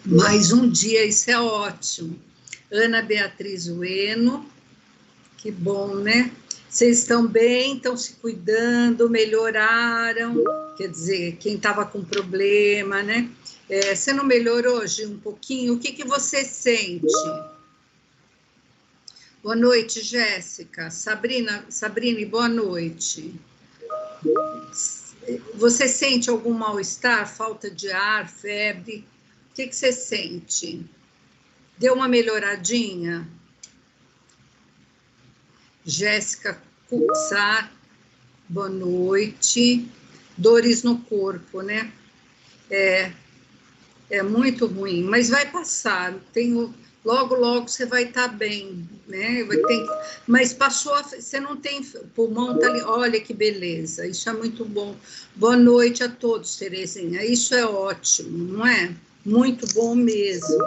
Mais um dia, isso é ótimo. Ana Beatriz Ueno, que bom, né? Vocês estão bem, estão se cuidando, melhoraram, quer dizer, quem estava com problema, né? Você não melhorou hoje um pouquinho? O que você sente? Boa noite, Jéssica. Sabrina, boa noite. Você sente algum mal-estar, falta de ar, febre? O que você sente? Deu uma melhoradinha? Jéssica Cuxar, boa noite. Dores no corpo, né? É muito ruim, mas vai passar. Logo, logo você vai estar bem, né? Mas passou, você não tem pulmão, tá ali. Olha que beleza, isso é muito bom. Boa noite a todos, Terezinha. Isso é ótimo, não é? Muito bom mesmo.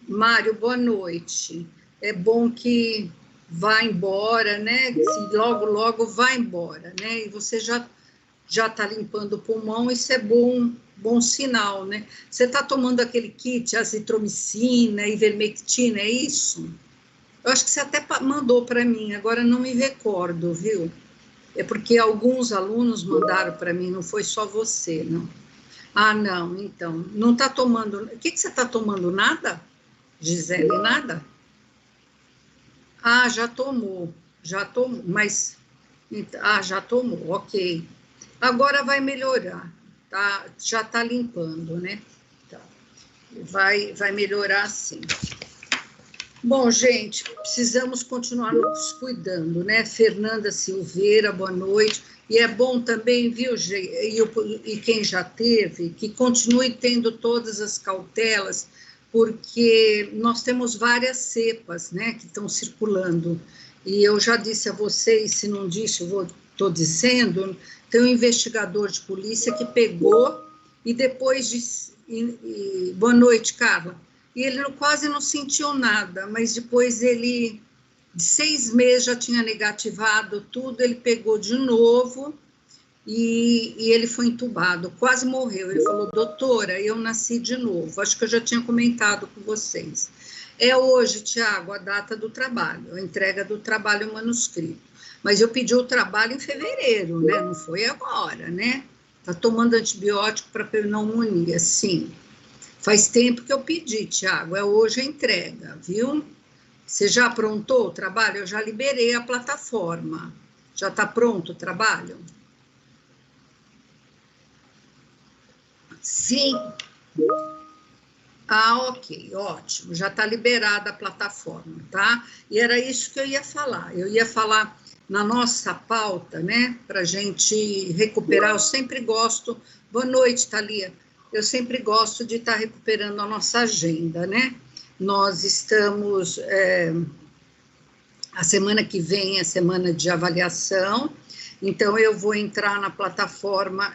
Mário, boa noite. É bom que vá embora, né? Que logo, logo vai embora, né? E você já está limpando o pulmão, isso é bom sinal, né? Você está tomando aquele kit, azitromicina, ivermectina, é isso? Eu acho que você até mandou para mim, agora não me recordo, viu? É porque alguns alunos mandaram para mim, não foi só você, não. Ah, não, então, não está tomando... O que você está tomando? Nada? Gisele, nada? Ah, já tomou, mas... Ah, já tomou, ok. Agora vai melhorar, tá? Já está limpando, né? Tá. Vai melhorar sim. Bom, gente, precisamos continuar nos cuidando, né? Fernanda Silveira, boa noite. E é bom também, viu, e quem já teve, que continue tendo todas as cautelas, porque nós temos várias cepas, né, que estão circulando. E eu já disse a vocês, se não disse, estou dizendo, tem um investigador de polícia que pegou e depois de... Boa noite, Carla. E ele quase não sentiu nada, mas depois de 6 meses já tinha negativado tudo, ele pegou de novo e ele foi entubado, quase morreu. Ele falou, doutora, eu nasci de novo. Acho que eu já tinha comentado com vocês. É hoje, Tiago, a data do trabalho, a entrega do trabalho manuscrito. Mas eu pedi o trabalho em fevereiro, né? Não foi agora, né? Está tomando antibiótico para pneumonia, sim. Faz tempo que eu pedi, Tiago, é hoje a entrega, viu? Você já aprontou o trabalho? Eu já liberei a plataforma. Já está pronto o trabalho? Sim. Ah, ok, ótimo. Já está liberada a plataforma, tá? E era isso que eu ia falar. Eu ia falar na nossa pauta, né? Para a gente recuperar. Eu sempre gosto. Boa noite, Thalia. Eu sempre gosto de estar recuperando a nossa agenda, né? Nós estamos... a semana que vem é semana de avaliação, então eu vou entrar na plataforma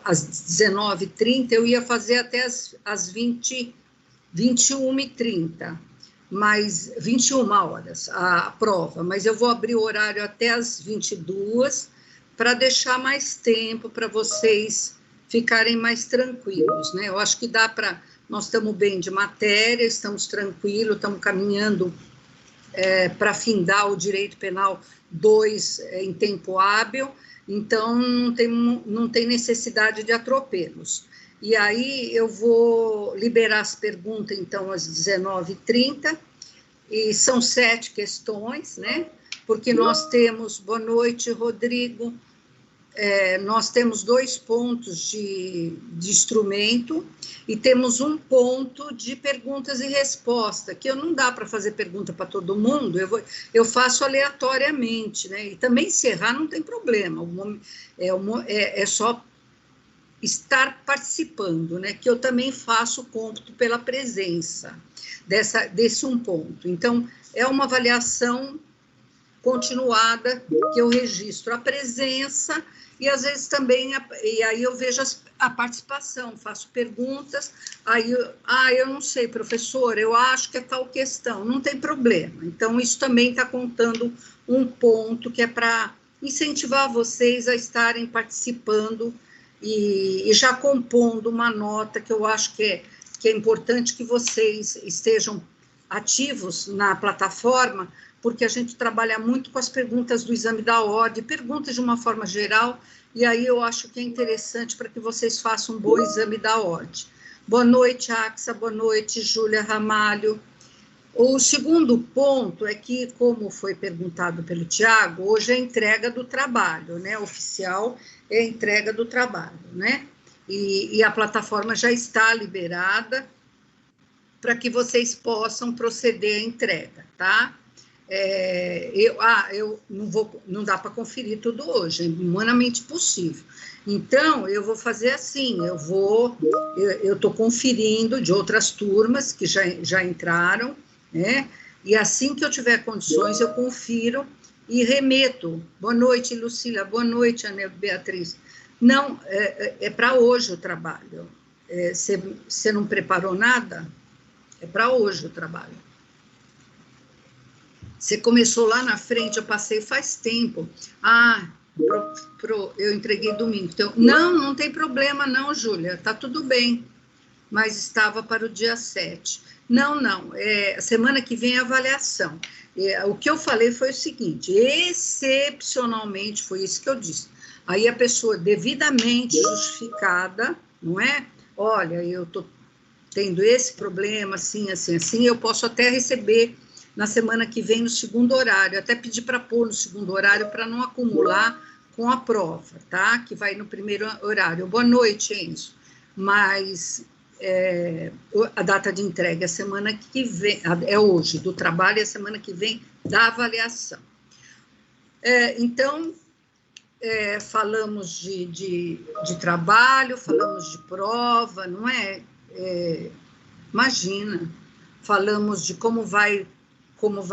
às 19h30, eu ia fazer até às 21h30, mas 21 horas a prova, mas eu vou abrir o horário até às 22h para deixar mais tempo para vocês ficarem mais tranquilos, né? Eu acho que dá para... Nós estamos bem de matéria, estamos tranquilos, estamos caminhando para findar o direito penal 2 em tempo hábil, então não tem necessidade de atropelos. E aí eu vou liberar as perguntas, então, às 19h30, e são 7 questões, né? Porque nós temos... Boa noite, Rodrigo. Nós temos 2 pontos de instrumento e temos 1 ponto de perguntas e respostas, que não dá para fazer pergunta para todo mundo, eu faço aleatoriamente, né? E também se errar não tem problema, é só estar participando, né? Que eu também faço cômputo pela presença desse 1 ponto. Então, é uma avaliação continuada, que eu registro a presença e às vezes também, e aí eu vejo a participação, faço perguntas, aí eu não sei, professor, eu acho que é tal questão, não tem problema. Então, isso também está contando 1 ponto que é para incentivar vocês a estarem participando e já compondo uma nota que eu acho que que é importante que vocês estejam ativos na plataforma, porque a gente trabalha muito com as perguntas do exame da ordem, perguntas de uma forma geral, e aí eu acho que é interessante para que vocês façam um bom exame da ordem. Boa noite, Axa, boa noite, Júlia Ramalho. O segundo ponto é que, como foi perguntado pelo Tiago, hoje é a entrega do trabalho, né? Oficial é a entrega do trabalho, né? E a plataforma já está liberada para que vocês possam proceder à entrega, tá? Não dá para conferir tudo hoje, é humanamente possível. Então, eu vou fazer assim, eu estou conferindo de outras turmas que já entraram, né? E assim que eu tiver condições, eu confiro e remeto. Boa noite, Lucília. Boa noite, Ana Beatriz. Não, é para hoje o trabalho. Você não preparou nada? É para hoje o trabalho. Você começou lá na frente, eu passei faz tempo. Eu entreguei domingo. Então, não tem problema não, Júlia, tá tudo bem. Mas estava para o dia 7. Não, semana que vem é avaliação. O que eu falei foi o seguinte, excepcionalmente, foi isso que eu disse. Aí a pessoa devidamente justificada, não é? Olha, eu estou tendo esse problema, assim, eu posso até receber na semana que vem no segundo horário, até pedir para pôr no segundo horário para não acumular com a prova, tá? Que vai no primeiro horário. Boa noite, Enzo. Mas a data de entrega é a semana que vem, é hoje, do trabalho, e a semana que vem da avaliação. Então, falamos de trabalho, falamos de prova, não é? Imagina, falamos de como vai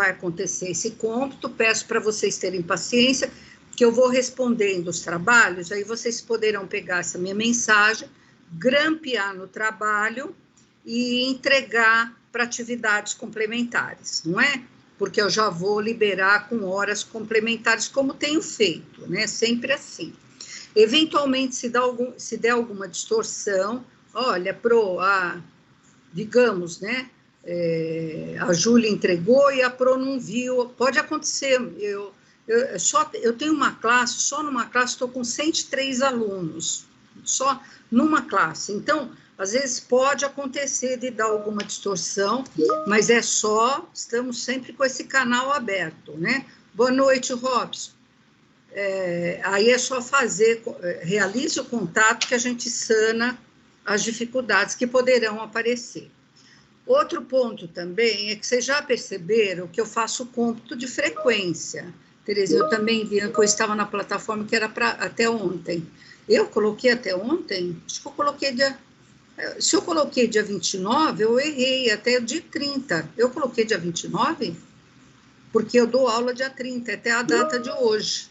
acontecer esse cômputo, peço para vocês terem paciência, que eu vou respondendo os trabalhos, aí vocês poderão pegar essa minha mensagem, grampear no trabalho e entregar para atividades complementares, não é? Porque eu já vou liberar com horas complementares, como tenho feito, né? Sempre assim. Eventualmente, se der alguma distorção, olha, digamos, né? A Júlia entregou e a Pro não viu, pode acontecer, eu tenho uma classe, só numa classe estou com 103 alunos, só numa classe, então, às vezes pode acontecer de dar alguma distorção, mas estamos sempre com esse canal aberto, né? Boa noite, Robson. Aí é só realize o contato que a gente sana as dificuldades que poderão aparecer. Outro ponto também é que vocês já perceberam que eu faço cômputo de frequência. Tereza, eu também vi que eu estava na plataforma que era até ontem. Eu coloquei até ontem? Acho que eu coloquei se eu coloquei dia 29, eu errei, até dia 30. Eu coloquei dia 29? Porque eu dou aula dia 30, até a data de hoje.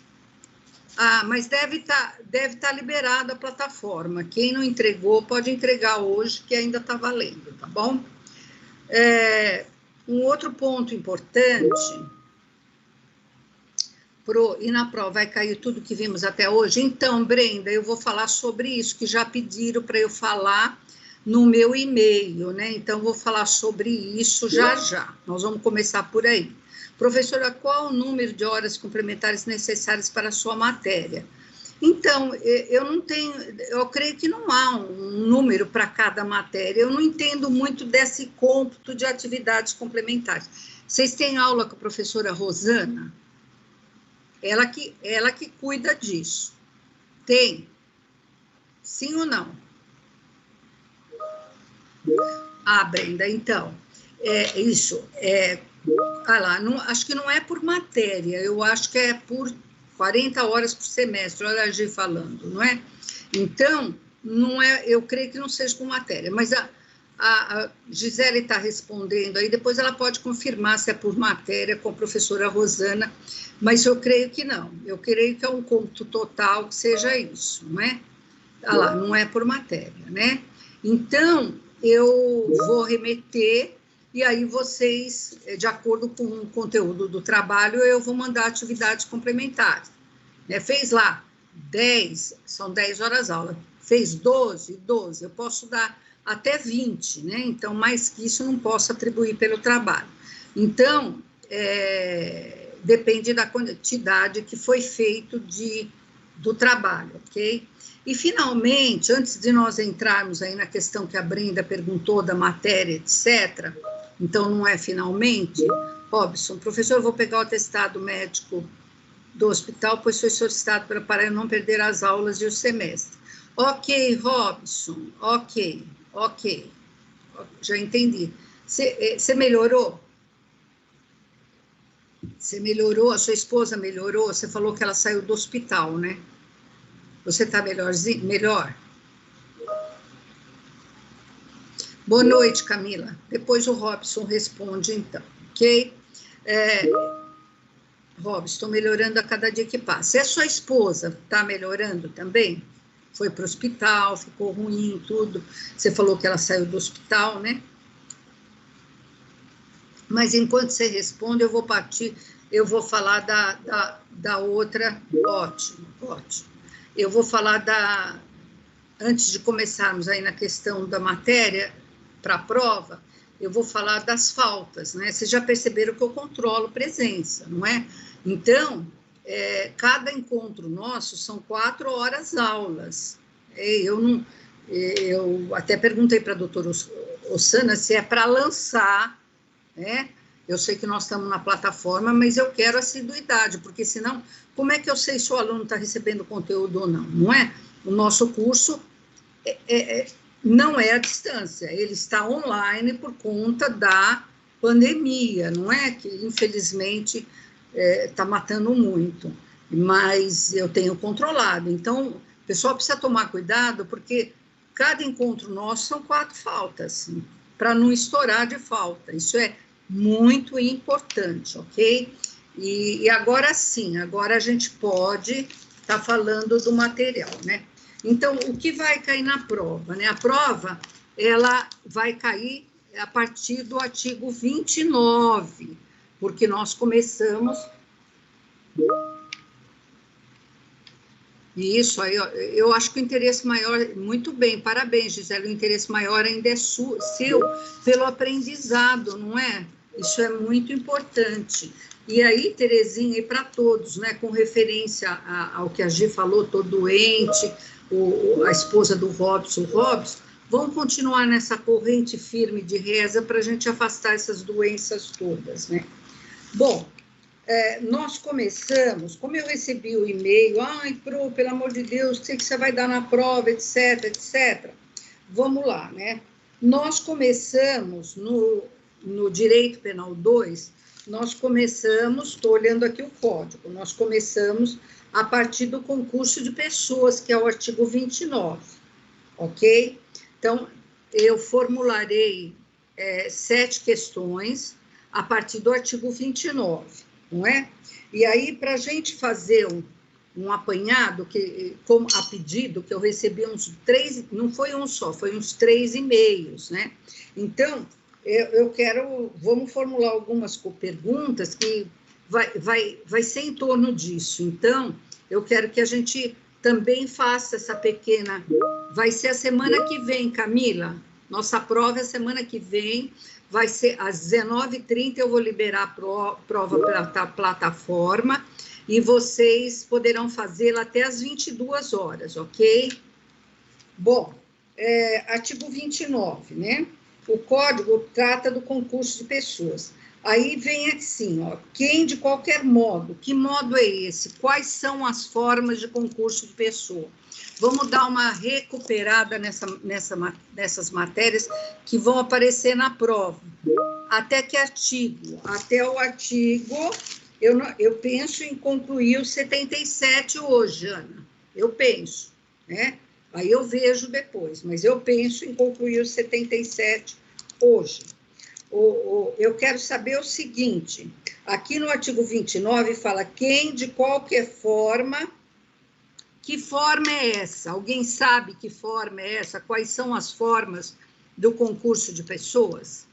Mas deve tá liberada a plataforma. Quem não entregou, pode entregar hoje, que ainda está valendo, tá bom? Um outro ponto importante, e na prova vai cair tudo que vimos até hoje? Então, Brenda, eu vou falar sobre isso, que já pediram para eu falar no meu e-mail, né? Então, vou falar sobre isso já. Nós vamos começar por aí. Professora, qual o número de horas complementares necessárias para a sua matéria? Então, eu creio que não há um número para cada matéria, eu não entendo muito desse cômputo de atividades complementares. Vocês têm aula com a professora Rosana? Ela que cuida disso. Tem? Sim ou não? Brenda, então, acho que não é por matéria, eu acho que é por 40 horas por semestre, olha a Gi falando, não é? Então, eu creio que não seja por matéria, mas a Gisele está respondendo aí, depois ela pode confirmar se é por matéria com a professora Rosana, mas eu creio que não, eu creio que é um cômputo total que seja isso, não é? Não é por matéria, né? Então, eu vou remeter, e aí vocês, de acordo com o conteúdo do trabalho, eu vou mandar atividades complementares. Fez lá 10, são 10 horas aula, fez 12, eu posso dar até 20, né? Então, mais que isso, não posso atribuir pelo trabalho. Então, depende da quantidade que foi feito do trabalho, ok? E, finalmente, antes de nós entrarmos aí na questão que a Brenda perguntou da matéria, etc., então não é finalmente, Robson, professor, eu vou pegar o atestado médico do hospital, pois foi solicitado para eu não perder as aulas e o semestre. Ok, Robson, ok, já entendi. Você melhorou? Você melhorou? A sua esposa melhorou? Você falou que ela saiu do hospital, né? Você está melhorzinho? Melhor? Boa noite, Camila. Depois o Robson responde, então, ok? Robson, estou melhorando a cada dia que passa. E a sua esposa está melhorando também? Foi para o hospital, ficou ruim, tudo. Você falou que ela saiu do hospital, né? Mas enquanto você responde, eu vou partir, eu vou falar da outra. Ótimo. Eu vou falar antes de começarmos aí na questão da matéria para a prova, eu vou falar das faltas, né? Vocês já perceberam que eu controlo presença, não é? Então, cada encontro nosso são 4 horas aulas. Eu até perguntei para a doutora Ossana se é para lançar, né? Eu sei que nós estamos na plataforma, mas eu quero assiduidade, porque senão, como é que eu sei se o aluno está recebendo conteúdo ou não? Não é? O nosso curso não é à distância, ele está online por conta da pandemia, não é? Que, infelizmente, está matando muito, mas eu tenho controlado. Então, o pessoal precisa tomar cuidado, porque cada encontro nosso são 4 faltas, para não estourar de falta. Isso é muito importante, ok? E agora sim, agora a gente pode estar falando do material, né? Então, o que vai cair na prova, né? A prova, ela vai cair a partir do artigo 29, porque nós começamos... Isso aí, eu acho que o interesse maior, muito bem, parabéns, Gisele, o interesse maior ainda é seu pelo aprendizado, não é? Isso é muito importante. E aí, Terezinha, e para todos, né, com referência ao que a Gi falou, tô doente, a esposa do Robson, vamos continuar nessa corrente firme de reza para a gente afastar essas doenças todas, né? Bom, nós começamos, como eu recebi o e-mail, Pro, pelo amor de Deus, sei que você vai dar na prova, etc. Vamos lá, né? Nós começamos no Direito Penal 2, nós começamos, estou olhando aqui o código, nós começamos a partir do concurso de pessoas, que é o artigo 29, ok? Então, eu formularei 7 questões a partir do artigo 29, não é? E aí, para a gente fazer um apanhado, como a pedido, que eu recebi uns 3, não foi um só, foi uns 3 e-mails, né? Então, vamos formular algumas perguntas que vai ser em torno disso. Então, eu quero que a gente também faça essa pequena... Vai ser a semana que vem, Camila. Nossa prova é a semana que vem, vai ser às 19h30, eu vou liberar a prova para a plataforma, e vocês poderão fazê-la até às 22 horas, ok? Bom, artigo 29, né? O código trata do concurso de pessoas. Aí vem assim, ó, quem de qualquer modo, que modo é esse? Quais são as formas de concurso de pessoa? Vamos dar uma recuperada nessas matérias que vão aparecer na prova. Até que artigo? Até o artigo, eu penso em concluir o 77 hoje, Ana. Eu penso, né? Aí eu vejo depois, mas eu penso em concluir o 77 hoje. Eu quero saber o seguinte, aqui no artigo 29 fala quem de qualquer forma... Que forma é essa? Alguém sabe que forma é essa? Quais são as formas do concurso de pessoas?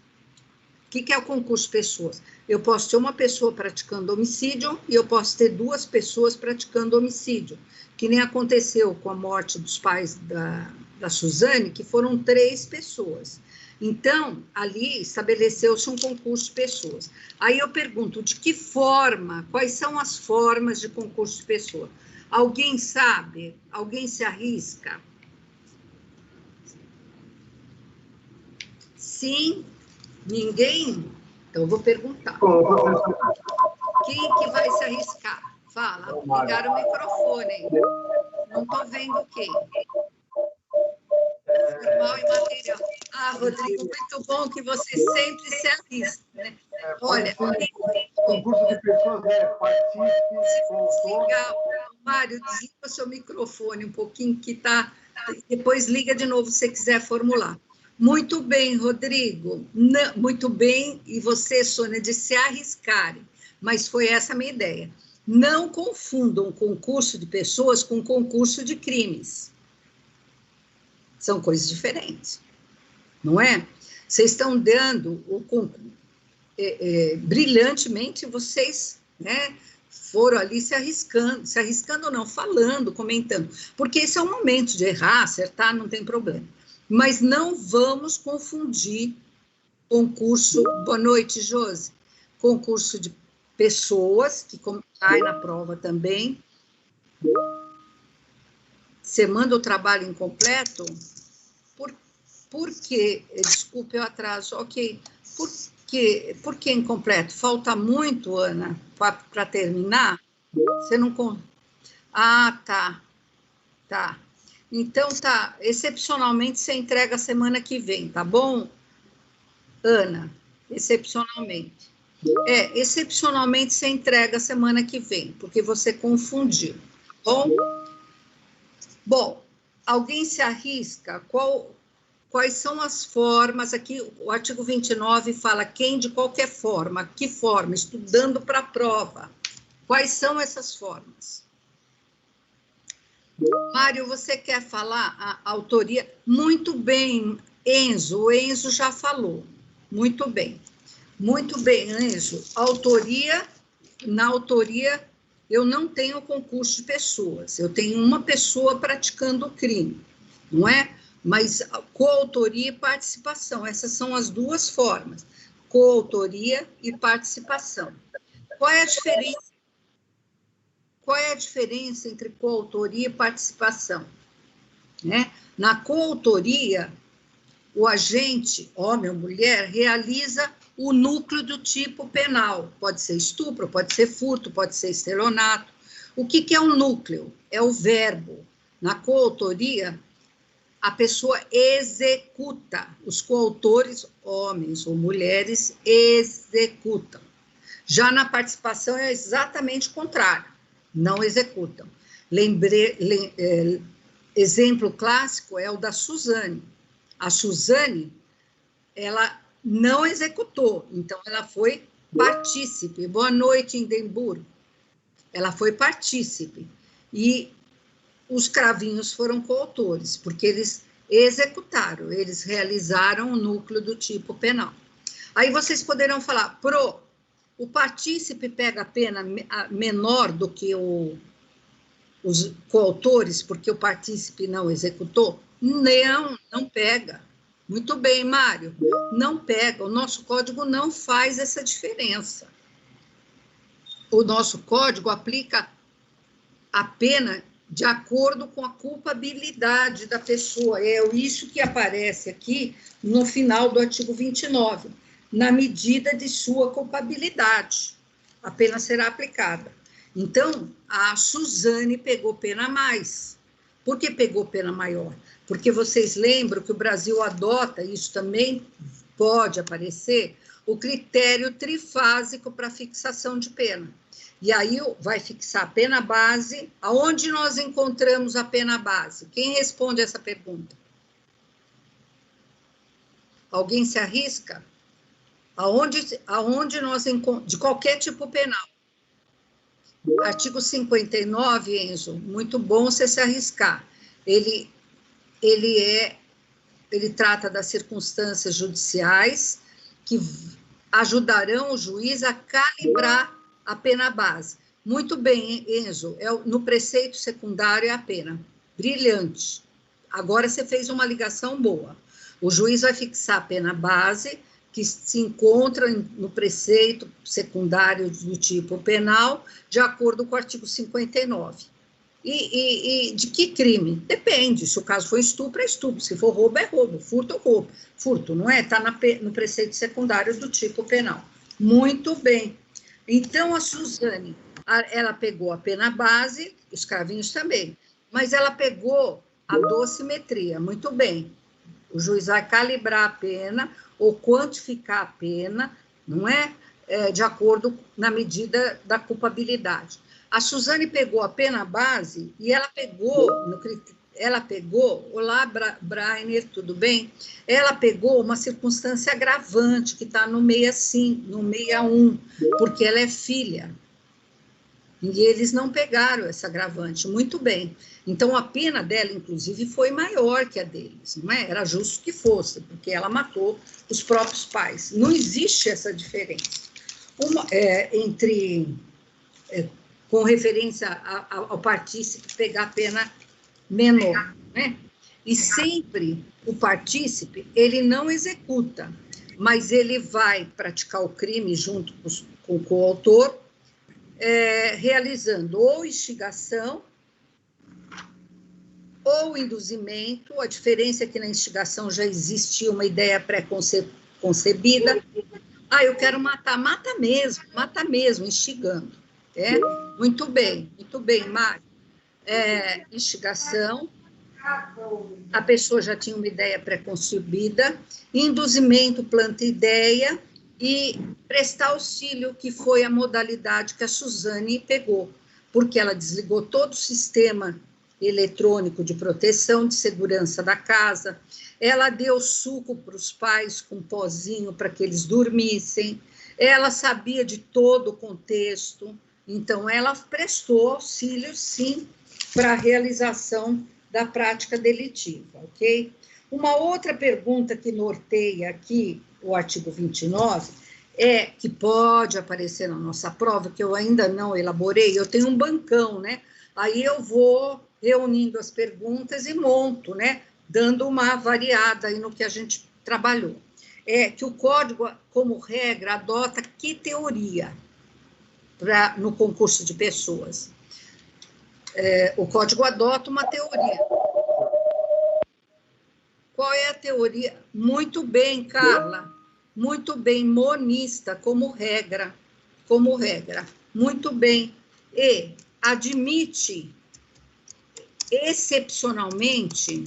O que é o concurso de pessoas? Eu posso ter uma pessoa praticando homicídio e eu posso ter 2 pessoas praticando homicídio, que nem aconteceu com a morte dos pais da da Suzane, que foram 3 pessoas. Então, ali estabeleceu-se um concurso de pessoas. Aí eu pergunto, de que forma, quais são as formas de concurso de pessoa? Alguém sabe? Alguém se arrisca? Sim? Ninguém? Então, eu vou perguntar. Quem que vai se arriscar? Fala, ligaram o microfone. Não estou vendo quem. Formal e material. Ah, Rodrigo, muito bom que você sempre se arrisca, né? Olha, concurso de pessoas, legal. Mário, desliga o seu microfone um pouquinho, que tá. Depois liga de novo se você quiser formular. Muito bem, Rodrigo. Não, muito bem, e você, Sônia, de se arriscarem. Mas foi essa a minha ideia. Não confundam concurso de pessoas com concurso de crimes. São coisas diferentes, não é? Vocês estão dando o concurso. Brilhantemente, vocês, né, foram ali se arriscando ou não, falando, comentando, porque esse é o momento de errar, acertar, não tem problema. Mas não vamos confundir concurso, boa noite, Josi, concurso de pessoas, que cai na prova também. Você manda o trabalho incompleto? Por que? Desculpe o atraso, ok. Por que incompleto? Falta muito, Ana, para terminar? Você não... Ah, tá. Tá. Então, tá. Excepcionalmente, você entrega semana que vem, tá bom, Ana? Excepcionalmente. Excepcionalmente, você entrega semana que vem, porque você confundiu, tá bom? Bom, alguém se arrisca? Quais são as formas? Aqui, o artigo 29 fala quem de qualquer forma, que forma? Estudando para a prova. Quais são essas formas? Mário, você quer falar a autoria? Muito bem, Enzo. O Enzo já falou. Muito bem. Muito bem, Enzo. Na autoria, eu não tenho concurso de pessoas. Eu tenho uma pessoa praticando o crime, não é? Mas coautoria e participação, essas são as 2 formas, coautoria e participação. Qual é a diferença? Qual é a diferença entre coautoria e participação? Né? Na coautoria, o agente, homem ou mulher, realiza o núcleo do tipo penal. Pode ser estupro, pode ser furto, pode ser estelionato. O que é um núcleo? É o verbo. Na coautoria, a pessoa executa. Os coautores, homens ou mulheres, executam. Já na participação é exatamente o contrário. Não executam. Exemplo clássico é o da Suzane. A Suzane, ela não executou, então ela foi partícipe. Boa noite, Indemburgo. Ela foi partícipe. E os cravinhos foram coautores, porque eles executaram, eles realizaram o núcleo do tipo penal. Aí vocês poderão falar, o partícipe pega a pena menor do que os coautores, porque o partícipe não executou? Não pega. Muito bem, Mário. Não pega. O nosso código não faz essa diferença. O nosso código aplica a pena de acordo com a culpabilidade da pessoa. É isso que aparece aqui no final do artigo 29. Na medida de sua culpabilidade, a pena será aplicada. Então, a Suzane pegou pena a mais. Por que pegou pena maior? Porque vocês lembram que o Brasil adota, isso também pode aparecer, o critério trifásico para fixação de pena. E aí vai fixar a pena base. Aonde nós encontramos a pena base? Quem responde essa pergunta? Alguém se arrisca? Aonde nós encontramos, de qualquer tipo penal. Artigo 59, Enzo, muito bom você se arriscar. Ele trata das circunstâncias judiciais que ajudarão o juiz a calibrar a pena base. Muito bem, Enzo, no preceito secundário é a pena. Brilhante. Agora você fez uma ligação boa. O juiz vai fixar a pena base, que se encontra no preceito secundário do tipo penal, de acordo com o artigo 59. E de que crime? Depende. Se o caso for estupro, é estupro. Se for roubo, é roubo. Furto, roubo. Furto, não é? Está no preceito secundário do tipo penal. Muito bem. Então, a Suzane, ela pegou a pena base, os cravinhos também, mas ela pegou a dosimetria. Muito bem. O juiz vai calibrar a pena ou quantificar a pena, não é? De acordo na medida da culpabilidade. A Suzane pegou a pena base e ela pegou, olá, Brainer, tudo bem? Ela pegou uma circunstância agravante que está no 65, no 61, porque ela é filha. E eles não pegaram essa agravante, muito bem. Então, a pena dela, inclusive, foi maior que a deles, não é? Era justo que fosse, porque ela matou os próprios pais. Não existe essa diferença com referência ao partícipe pegar a pena menor, né? E sempre o partícipe, ele não executa, mas ele vai praticar o crime junto com o coautor, realizando ou instigação ou induzimento. A diferença é que na instigação já existia uma ideia pré-concebida. Eu quero matar, mata mesmo, instigando. Muito bem, Mário. Instigação, a pessoa já tinha uma ideia pré-concebida, induzimento, planta ideia, e prestar auxílio, que foi a modalidade que a Suzane pegou, porque ela desligou todo o sistema eletrônico de proteção, de segurança da casa, ela deu suco para os pais com pozinho para que eles dormissem, ela sabia de todo o contexto, então ela prestou auxílio, sim, para a realização da prática delitiva, ok? Uma outra pergunta que norteia aqui o artigo 29, que pode aparecer na nossa prova, que eu ainda não elaborei, eu tenho um bancão, né? Aí eu vou reunindo as perguntas e monto, né? Dando uma variada aí no que a gente trabalhou. Que o código, como regra, adota que teoria no concurso de pessoas? O código adota uma teoria. Qual é a teoria? Muito bem, Carla. Muito bem, monista, como regra. Muito bem. E admite excepcionalmente,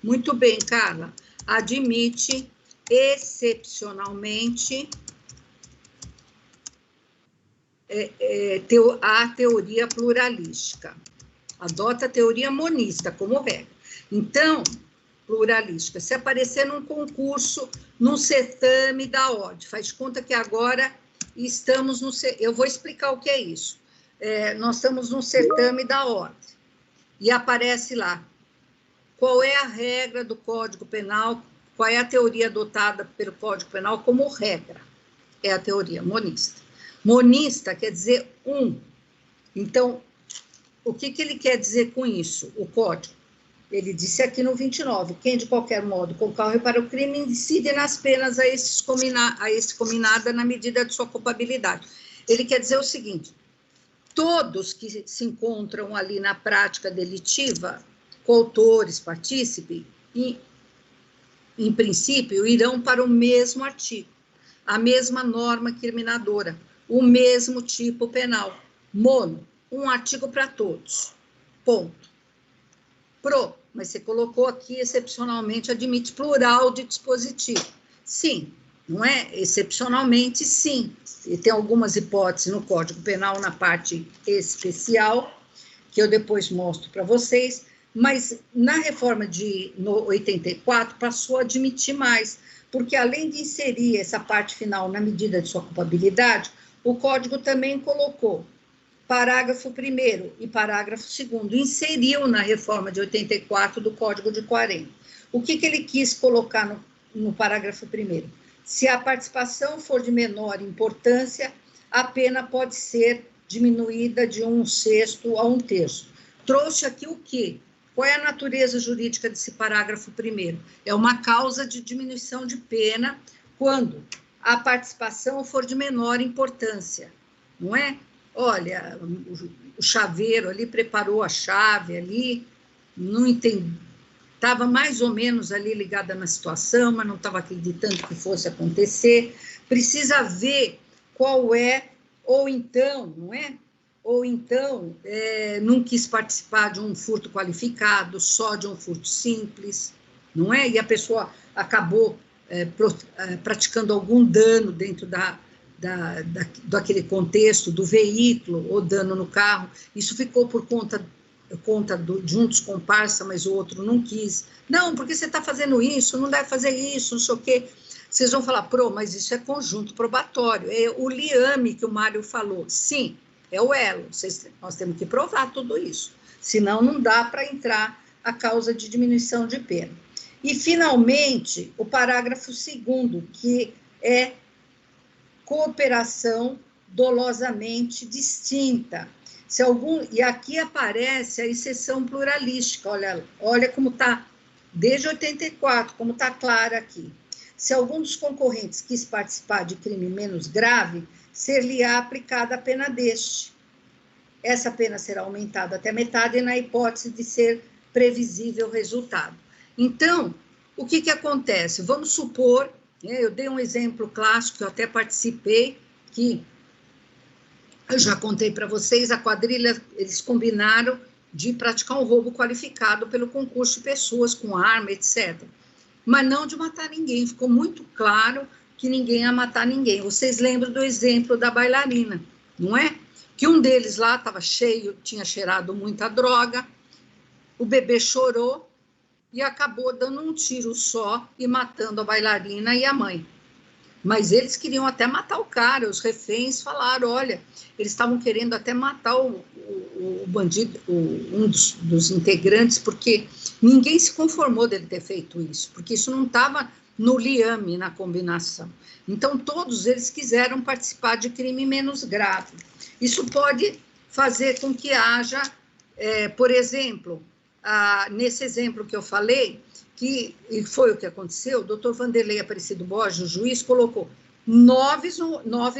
muito bem, Carla, admite excepcionalmente a teoria pluralística. Adota a teoria monista como regra. Então, pluralística, se aparecer num concurso, num certame da OD, faz conta que agora estamos no... Eu vou explicar o que é isso. Nós estamos num certame da OD, e aparece lá qual é a regra do Código Penal, qual é a teoria adotada pelo Código Penal como regra. É a teoria monista. Monista quer dizer um. Então, o que ele quer dizer com isso, o código? Ele disse aqui no 29, quem de qualquer modo concorre para o crime incide nas penas a esse combinada na medida de sua culpabilidade. Ele quer dizer o seguinte: todos que se encontram ali na prática delitiva, coautores, partícipe, em princípio, irão para o mesmo artigo, a mesma norma criminadora, o mesmo tipo penal. Mono, um artigo para todos. Ponto. Pro, mas você colocou aqui, excepcionalmente, admite plural de dispositivo. Sim, não é? Excepcionalmente, sim. E tem algumas hipóteses no Código Penal, na parte especial, que eu depois mostro para vocês, mas na reforma no 84, passou a admitir mais, porque além de inserir essa parte final na medida de sua culpabilidade, o Código também colocou parágrafo 1º e parágrafo 2º, inseriu na reforma de 84 do Código de 40. O que ele quis colocar no parágrafo 1º? Se a participação for de menor importância, a pena pode ser diminuída de 1/6 a 1/3. Trouxe aqui o quê? Qual é a natureza jurídica desse parágrafo primeiro? É uma causa de diminuição de pena quando a participação for de menor importância, não é? Olha, o chaveiro ali preparou a chave ali, não entendi, estava mais ou menos ali ligada na situação, mas não estava acreditando que fosse acontecer. Precisa ver qual é, ou então, não é? Ou então, não quis participar de um furto qualificado, só de um furto simples, não é? E a pessoa acabou praticando algum dano dentro daquele contexto, do veículo, ou dano no carro. Isso ficou por conta de um dos comparsa, mas o outro não quis. Não, porque você está fazendo isso, não deve fazer isso, não sei o quê. Vocês vão falar, mas isso é conjunto probatório. É o liame que o Mário falou. Sim, é o elo. Nós temos que provar tudo isso. Senão, não dá para entrar a causa de diminuição de pena. E, finalmente, o parágrafo 2º, que é cooperação dolosamente distinta. E aqui aparece a exceção pluralística, olha como está, desde 84, como está claro aqui. Se algum dos concorrentes quis participar de crime menos grave, ser-lhe-á aplicada a pena deste. Essa pena será aumentada até metade na hipótese de ser previsível o resultado. Então, o que acontece? Vamos supor, eu dei um exemplo clássico, eu até participei, que eu já contei para vocês, a quadrilha, eles combinaram de praticar um roubo qualificado pelo concurso de pessoas com arma, etc. Mas não de matar ninguém, ficou muito claro que ninguém ia matar ninguém. Vocês lembram do exemplo da bailarina, não é? Que um deles lá estava cheio, tinha cheirado muita droga, o bebê chorou e acabou dando um tiro só e matando a bailarina e a mãe. Mas eles queriam até matar o cara, os reféns falaram, olha, eles estavam querendo até matar o bandido, um dos integrantes, porque ninguém se conformou dele ter feito isso, porque isso não estava no liame, na combinação. Então, todos eles quiseram participar de crime menos grave. Isso pode fazer com que haja, por exemplo, nesse exemplo que eu falei, que foi o que aconteceu, o doutor Vanderlei Aparecido Borges, o juiz, colocou 9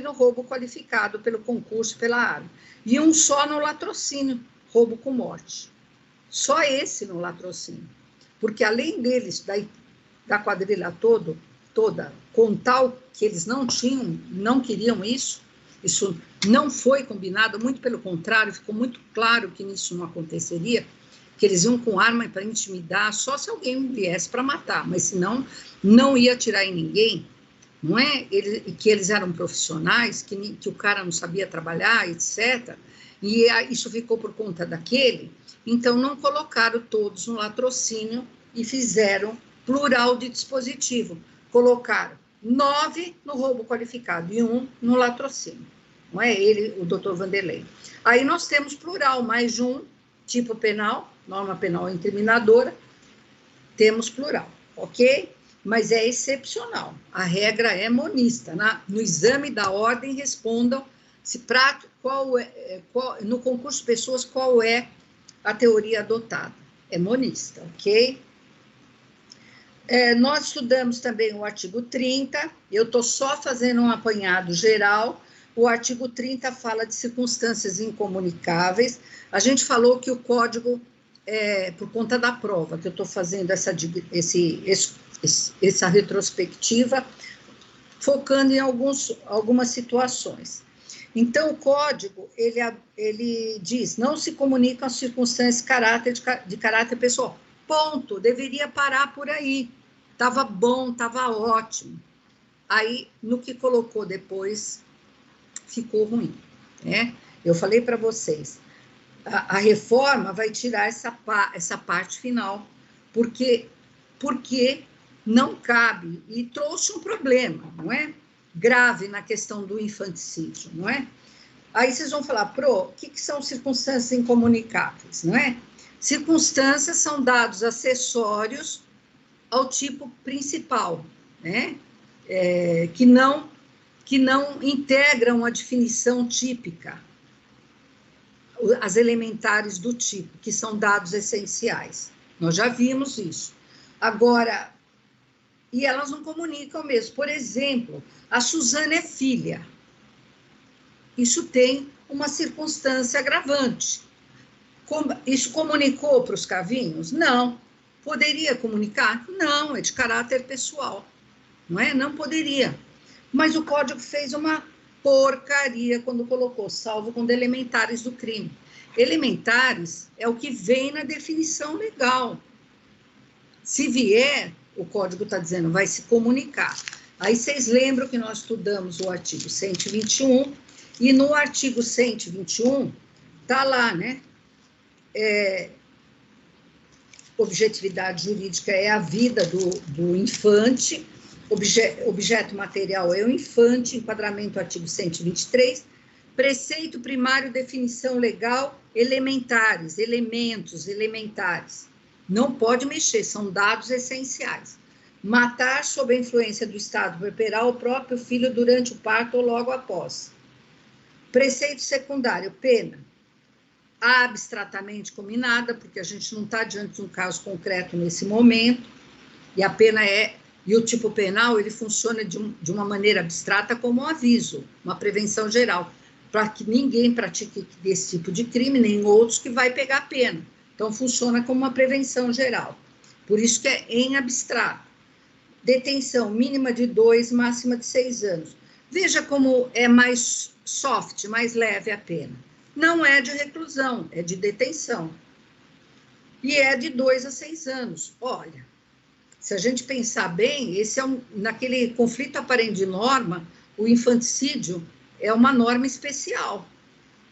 no roubo qualificado pelo concurso pela arma, e um só no latrocínio, roubo com morte. Só esse no latrocínio. Porque além deles, da quadrilha toda, com tal que eles não queriam isso não foi combinado, muito pelo contrário, ficou muito claro que isso não aconteceria, que eles iam com arma para intimidar, só se alguém viesse para matar, mas senão não ia atirar em ninguém, não é? Que eles eram profissionais, que o cara não sabia trabalhar, etc. E isso ficou por conta daquele, então não colocaram todos no latrocínio e fizeram plural de dispositivo, colocaram 9 no roubo qualificado e 1 no latrocínio, não é? Ele, o doutor Vanderlei. Aí nós temos plural, mais de um, tipo penal, norma penal incriminadora, temos plural, ok? Mas é excepcional, a regra é monista. No exame da ordem, respondam no concurso de pessoas, qual é a teoria adotada. É monista, ok? Nós estudamos também o artigo 30, eu estou só fazendo um apanhado geral. O artigo 30 fala de circunstâncias incomunicáveis. A gente falou que o código, por conta da prova, que eu estou fazendo essa retrospectiva, focando em algumas situações. Então, o código, ele diz, não se comunicam as circunstâncias de caráter pessoal. Ponto, deveria parar por aí. Estava bom, estava ótimo. Aí, no que colocou depois, ficou ruim, né? Eu falei para vocês, a reforma vai tirar essa parte final, porque não cabe, e trouxe um problema, não é? Grave na questão do infanticídio, não é? Aí vocês vão falar, o que são circunstâncias incomunicáveis, não é? Circunstâncias são dados acessórios ao tipo principal, né? Que não integram a definição típica. as elementares do tipo, que são dados essenciais. Nós já vimos isso. Agora, e elas não comunicam mesmo. Por exemplo, a Suzana é filha. Isso tem uma circunstância agravante. Isso comunicou para os cavinhos? Não. Poderia comunicar? Não, é de caráter pessoal. Não é? Não poderia. Mas o código fez uma porcaria quando colocou, salvo quando elementares do crime. Elementares é o que vem na definição legal. Se vier, o código está dizendo, vai se comunicar. Aí vocês lembram que nós estudamos o artigo 121, e no artigo 121, está lá, né? Objetividade jurídica é a vida do infante, objeto material é o infante, enquadramento artigo 123, preceito primário, definição legal, elementares, elementos, elementares. Não pode mexer, são dados essenciais. Matar sob a influência do estado puerperal o próprio filho durante o parto ou logo após. Preceito secundário, pena. Abstratamente combinada, porque a gente não está diante de um caso concreto nesse momento, e a pena e o tipo penal, ele funciona de uma maneira abstrata como um aviso, uma prevenção geral, para que ninguém pratique esse tipo de crime, nem outros que vai pegar pena. Então, funciona como uma prevenção geral. Por isso que é em abstrato. Detenção mínima de 2, máxima de 6 anos. Veja como é mais soft, mais leve a pena. Não é de reclusão, é de detenção. E é de 2 a 6 anos. Olha, se a gente pensar bem, esse é naquele conflito aparente de norma, o infanticídio é uma norma especial.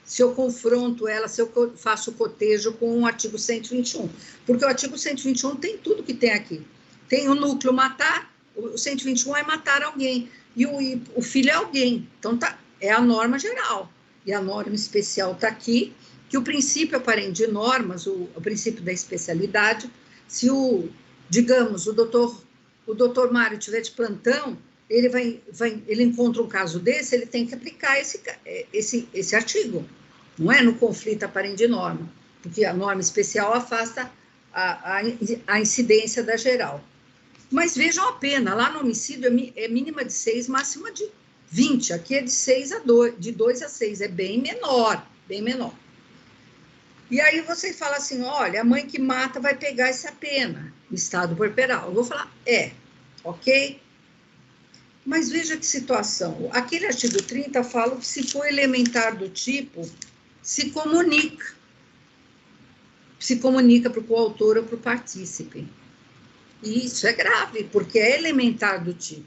Se eu confronto ela, se eu faço cotejo com o artigo 121. Porque o artigo 121 tem tudo que tem aqui. Tem o núcleo matar, o 121 é matar alguém. E o filho é alguém. Então, é a norma geral. E a norma especial está aqui, que o princípio aparente de normas, o princípio da especialidade, se digamos, o doutor Mário tiver de plantão, ele encontra um caso desse, ele tem que aplicar esse artigo, não é? No conflito aparente de norma, porque a norma especial afasta a incidência da geral. Mas vejam a pena, lá no homicídio é mínima de 6, máxima de 20, aqui é de 2 a 6, é bem menor, bem menor. E aí você fala assim, olha, a mãe que mata vai pegar essa pena, estado puerperal. Eu vou falar, ok? Mas veja que situação. Aquele artigo 30 fala que se for elementar do tipo, se comunica. Se comunica para o coautor ou para o partícipe. E isso é grave, porque é elementar do tipo.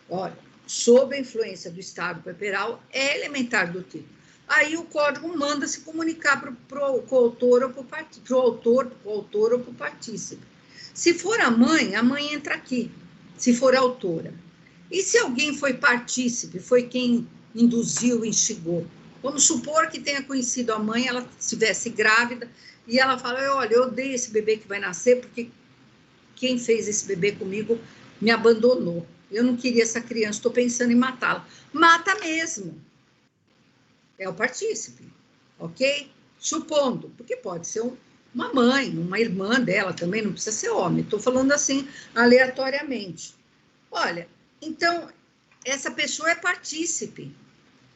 Olha, sob a influência do estado puerperal, é elementar do tipo. Aí o código manda se comunicar para o coautor ou para o autor ou para o partícipe. Se for a mãe entra aqui, se for a autora. E se alguém foi partícipe, foi quem induziu, instigou? Vamos supor que tenha conhecido a mãe, ela estivesse grávida, e ela fala, olha, eu odeio esse bebê que vai nascer, porque quem fez esse bebê comigo me abandonou. Eu não queria essa criança, estou pensando em matá-la. Mata mesmo. É o partícipe, ok? Supondo, porque pode ser uma mãe, uma irmã dela também, não precisa ser homem. Estou falando assim, aleatoriamente. Olha, então, essa pessoa é partícipe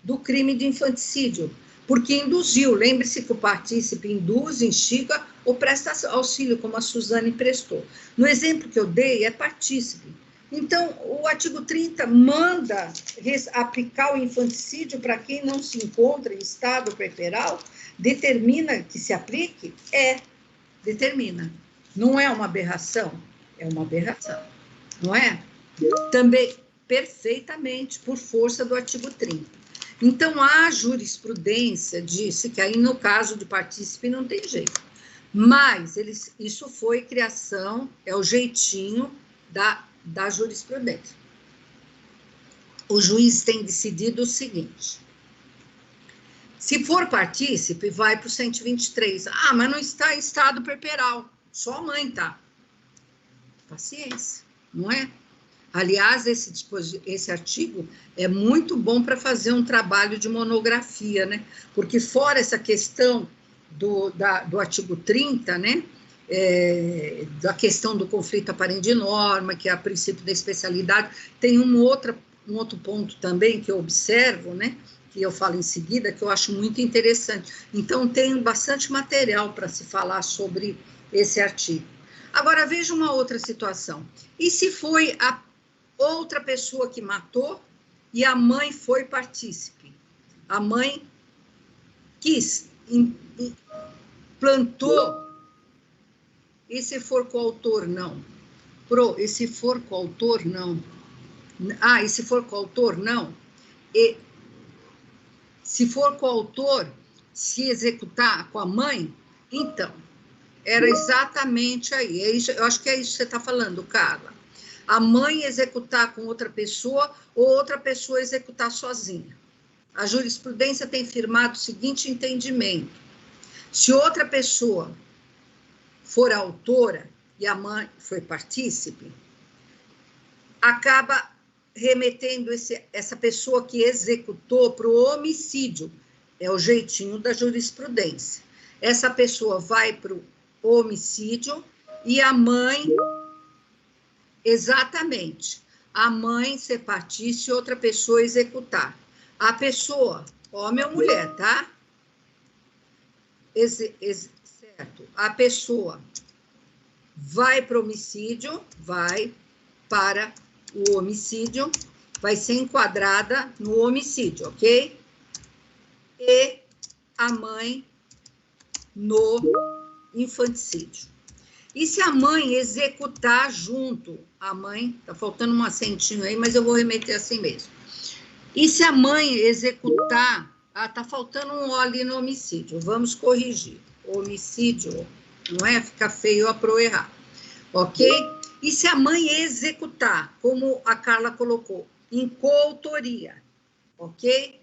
do crime de infanticídio, porque induziu. Lembre-se que o partícipe induz, instiga ou presta auxílio, como a Suzane prestou. No exemplo que eu dei, é partícipe. Então, o artigo 30 manda aplicar o infanticídio para quem não se encontra em estado puerperal, determina que se aplique? Determina. Não é uma aberração? É uma aberração, não é? Também, perfeitamente, por força do artigo 30. Então, a jurisprudência disse que aí, no caso de partícipe, não tem jeito. Mas isso foi criação, é o jeitinho da jurisprudência. O juiz tem decidido o seguinte: se for partícipe, vai para o 123. Mas não está em estado puerperal, só a mãe está. Paciência, não é? Aliás, esse artigo é muito bom para fazer um trabalho de monografia, né? Porque fora essa questão do artigo 30, né? Da questão do conflito aparente de norma, que é o princípio da especialidade. Tem um outro ponto também que eu observo, né? Que eu falo em seguida, que eu acho muito interessante. Então, tem bastante material para se falar sobre esse artigo. Agora, veja uma outra situação. E se foi a outra pessoa que matou e a mãe foi partícipe? A mãe quis, plantou. E se for coautor, não. E se for coautor, não. E se for coautor, não. E se for coautor, se executar com a mãe, então, era exatamente aí. Eu acho que é isso que você está falando, Carla. A mãe executar com outra pessoa ou outra pessoa executar sozinha. A jurisprudência tem firmado o seguinte entendimento: se outra pessoa for autora e a mãe foi partícipe, acaba remetendo essa pessoa que executou para o homicídio. É o jeitinho da jurisprudência. Essa pessoa vai para o homicídio e a mãe, exatamente, a mãe ser partícipe e outra pessoa executar. A pessoa, homem ou mulher, tá? Certo. A pessoa vai para o homicídio, vai para o homicídio, vai ser enquadrada no homicídio, ok? E a mãe no infanticídio. E se a mãe executar junto, a mãe, tá faltando um acentinho aí, mas eu vou remeter assim mesmo. E se a mãe executar, tá faltando um O ali no homicídio, vamos corrigir. Homicídio, não é? Fica feio para eu errar, ok? E se a mãe executar, como a Carla colocou, em coautoria, ok?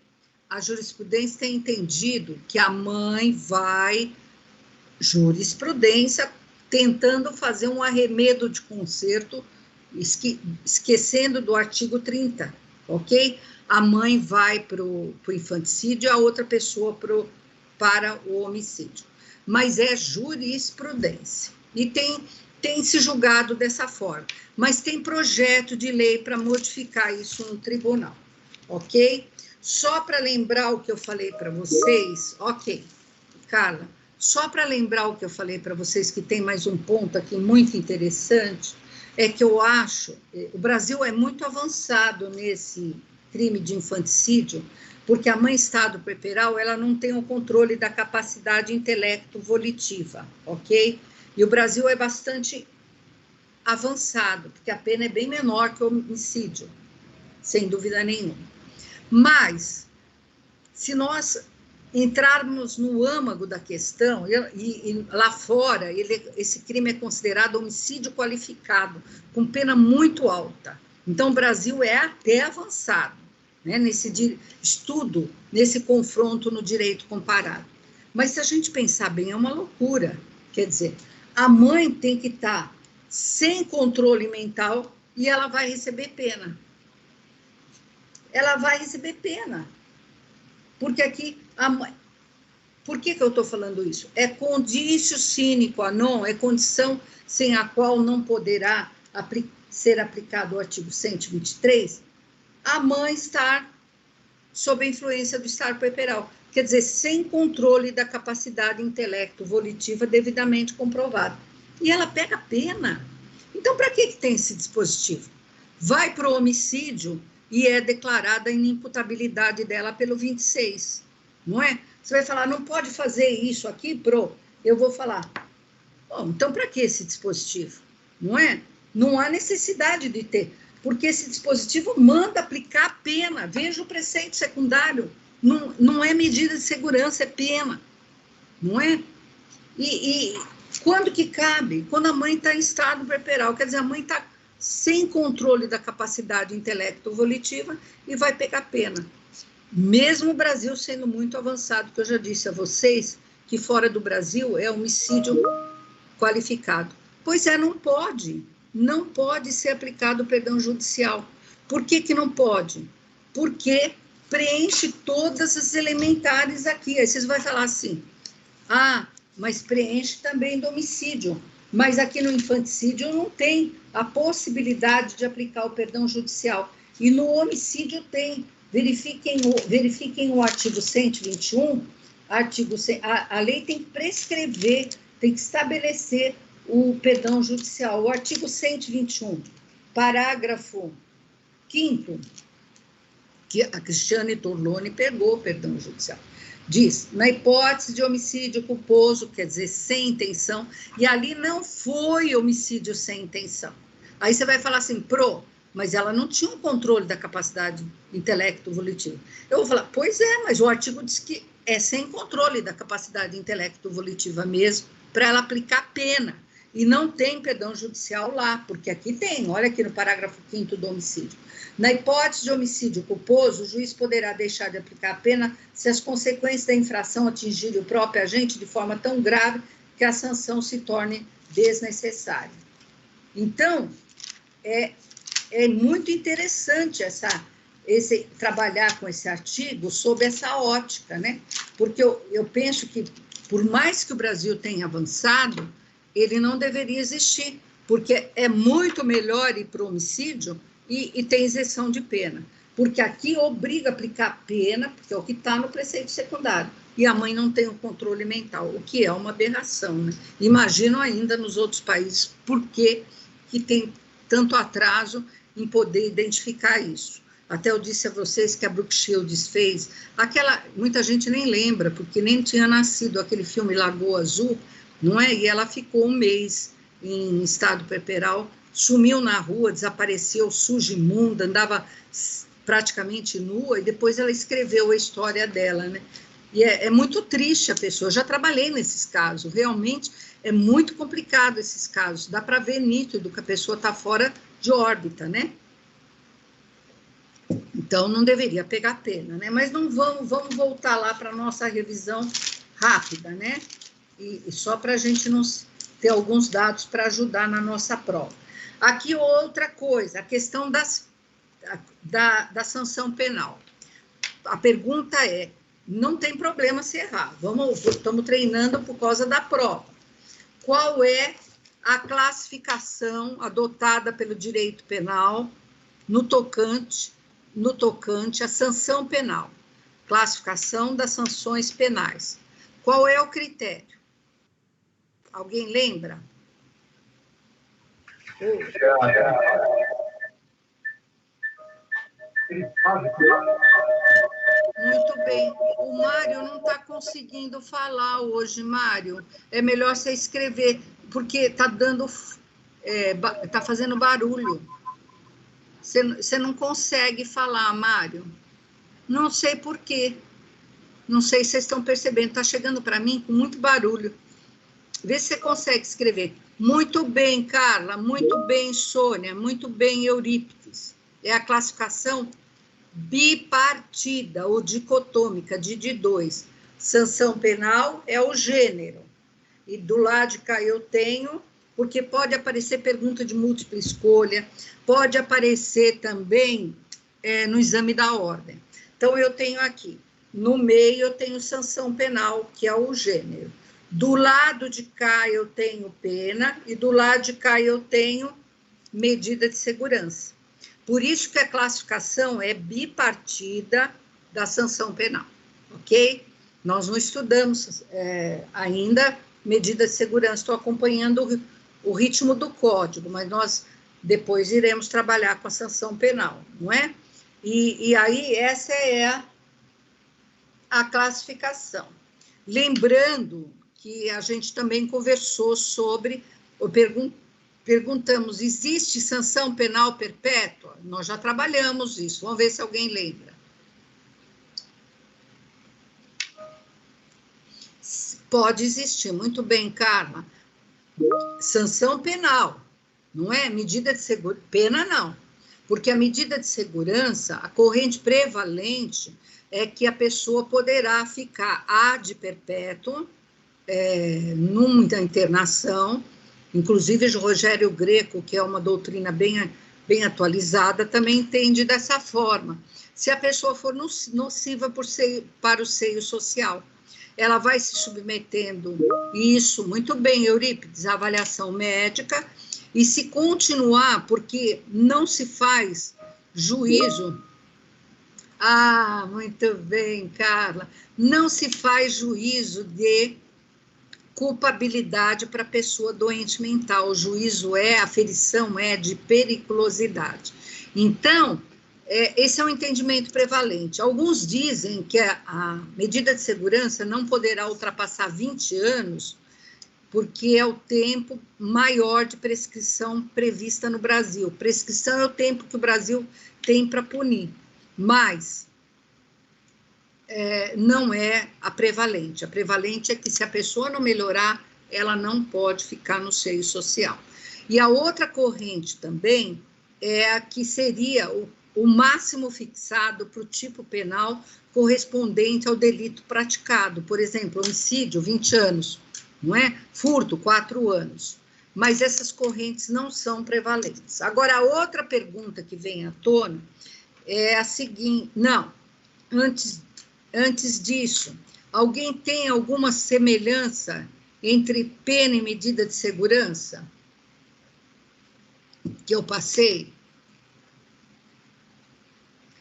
A jurisprudência tem entendido que a mãe vai, jurisprudência, tentando fazer um arremedo de conserto, esquecendo do artigo 30, ok? A mãe vai para o infanticídio e a outra pessoa para o homicídio. Mas é jurisprudência. E tem se julgado dessa forma. Mas tem projeto de lei para modificar isso no tribunal, ok? Só para lembrar o que eu falei para vocês, ok, Carla, só para lembrar o que eu falei para vocês, que tem mais um ponto aqui muito interessante, é que eu acho, o Brasil é muito avançado nesse crime de infanticídio, porque a mãe Estado puerperal, ela não tem o controle da capacidade intelecto-volitiva, ok? E o Brasil é bastante avançado, porque a pena é bem menor que o homicídio, sem dúvida nenhuma. Mas, se nós entrarmos no âmago da questão, e lá fora, esse crime é considerado homicídio qualificado, com pena muito alta. Então, o Brasil é até avançado, né, nesse estudo, nesse confronto no direito comparado. Mas, se a gente pensar bem, é uma loucura. Quer dizer, a mãe tem que estar sem controle mental e ela vai receber pena. Ela vai receber pena. Porque aqui, por que eu estou falando isso? É conditio sine qua non, é condição sem a qual não poderá ser aplicado o artigo 123, a mãe estar sob a influência do estado puerperal. Quer dizer, sem controle da capacidade intelecto-volitiva devidamente comprovada. E ela pega pena. Então, para que tem esse dispositivo? Vai para o homicídio e é declarada a inimputabilidade dela pelo 26, não é? Você vai falar, não pode fazer isso aqui, eu vou falar, bom, então para que esse dispositivo? Não é? Não há necessidade de ter, porque esse dispositivo manda aplicar a pena, veja o preceito secundário, não é medida de segurança, é pena, não é? E quando que cabe? Quando a mãe está em estado puerperal, quer dizer, a mãe está sem controle da capacidade intelecto-volitiva e vai pegar pena. Mesmo o Brasil sendo muito avançado, que eu já disse a vocês, que fora do Brasil é homicídio qualificado. Pois é, não pode ser aplicado o perdão judicial. Por que não pode? Porque preenche todas as elementares aqui. Aí vocês vão falar assim, Ah, mas preenche também do homicídio. Mas aqui no infanticídio não tem a possibilidade de aplicar o perdão judicial. E no homicídio tem. Verifiquem o artigo 121, a lei tem que prescrever, tem que estabelecer o perdão judicial. O artigo 121, parágrafo 5º, que a Cristiane Torlone pegou o perdão judicial. Diz, na hipótese de homicídio culposo, quer dizer, sem intenção, e ali não foi homicídio sem intenção. Aí você vai falar assim, mas ela não tinha um controle da capacidade intelecto-volitiva. Eu vou falar, pois é, mas o artigo diz que é sem controle da capacidade intelecto-volitiva mesmo, para ela aplicar pena. E não tem perdão judicial lá, porque aqui tem, olha aqui no parágrafo 5º do homicídio. Na hipótese de homicídio culposo, o juiz poderá deixar de aplicar a pena se as consequências da infração atingirem o próprio agente de forma tão grave que a sanção se torne desnecessária. Então, é muito interessante trabalhar com esse artigo sob essa ótica, né? Porque eu penso que, por mais que o Brasil tenha avançado, ele não deveria existir, porque é muito melhor ir para o homicídio e tem isenção de pena. Porque aqui obriga a aplicar pena, porque é o que está no preceito secundário, e a mãe não tem o controle mental, o que é uma aberração, né? Imagino ainda nos outros países por que tem tanto atraso em poder identificar isso. Até eu disse a vocês que a Brooke Shields fez, muita gente nem lembra, porque nem tinha nascido aquele filme Lagoa Azul, não é? E ela ficou 1 mês em estado puerperal, sumiu na rua, desapareceu, suja, imunda, andava praticamente nua, e depois ela escreveu a história dela, né? E é muito triste a pessoa, eu já trabalhei nesses casos, realmente é muito complicado esses casos, dá para ver nítido que a pessoa está fora de órbita, né? Então, não deveria pegar pena, né? Mas não vamos voltar lá para a nossa revisão rápida, né? E só para a gente não ter alguns dados para ajudar na nossa prova. Aqui outra coisa, a questão da sanção penal. A pergunta é, não tem problema se errar, estamos treinando por causa da prova. Qual é a classificação adotada pelo direito penal no tocante à sanção penal? Classificação das sanções penais. Qual é o critério? Alguém lembra? Muito bem. O Mário não está conseguindo falar hoje, Mário. É melhor você escrever, porque está fazendo barulho. Você não consegue falar, Mário. Não sei por quê. Não sei se vocês estão percebendo. Está chegando para mim com muito barulho. Vê se você consegue escrever. Muito bem, Carla. Muito bem, Sônia. Muito bem, Eurípides. É a classificação bipartida ou dicotômica, de 2. Sanção penal é o gênero. E do lado de cá eu tenho, porque pode aparecer pergunta de múltipla escolha, pode aparecer também no exame da ordem. Então, eu tenho aqui, no meio eu tenho sanção penal, que é o gênero. Do lado de cá eu tenho pena, e do lado de cá eu tenho medida de segurança. Por isso que a classificação é bipartida da sanção penal, ok? Nós não estudamos ainda medida de segurança, estou acompanhando o ritmo do código, mas nós depois iremos trabalhar com a sanção penal, não é? E aí essa é a classificação. Lembrando que a gente também conversou sobre, perguntamos, existe sanção penal perpétua? Nós já trabalhamos isso, vamos ver se alguém lembra. Pode existir, muito bem, Carla. Sanção penal, não é? Medida de segurança, pena não. Porque a medida de segurança, a corrente prevalente é que a pessoa poderá ficar ad perpétuo, numa internação. Inclusive, o Rogério Greco, que é uma doutrina bem atualizada, também entende dessa forma. Se a pessoa for nociva para o seio social. ela vai se submetendo, isso, muito bem, Eurípides, a avaliação médica, e se continuar, porque não se faz juízo. Ah, muito bem, Carla. Não se faz juízo de culpabilidade para pessoa doente mental. O juízo a aferição é de periculosidade. Então, esse é um entendimento prevalente. Alguns dizem que a medida de segurança não poderá ultrapassar 20 anos, porque é o tempo maior de prescrição prevista no Brasil. Prescrição é o tempo que o Brasil tem para punir, mas não é a prevalente. A prevalente é que se a pessoa não melhorar, ela não pode ficar no seio social. E a outra corrente também é a que seria o máximo fixado para o tipo penal correspondente ao delito praticado. Por exemplo, homicídio, 20 anos, não é? Furto, 4 anos. Mas essas correntes não são prevalentes. Agora, a outra pergunta que vem à tona é a seguinte, não, antes disso, alguém tem alguma semelhança entre pena e medida de segurança que eu passei?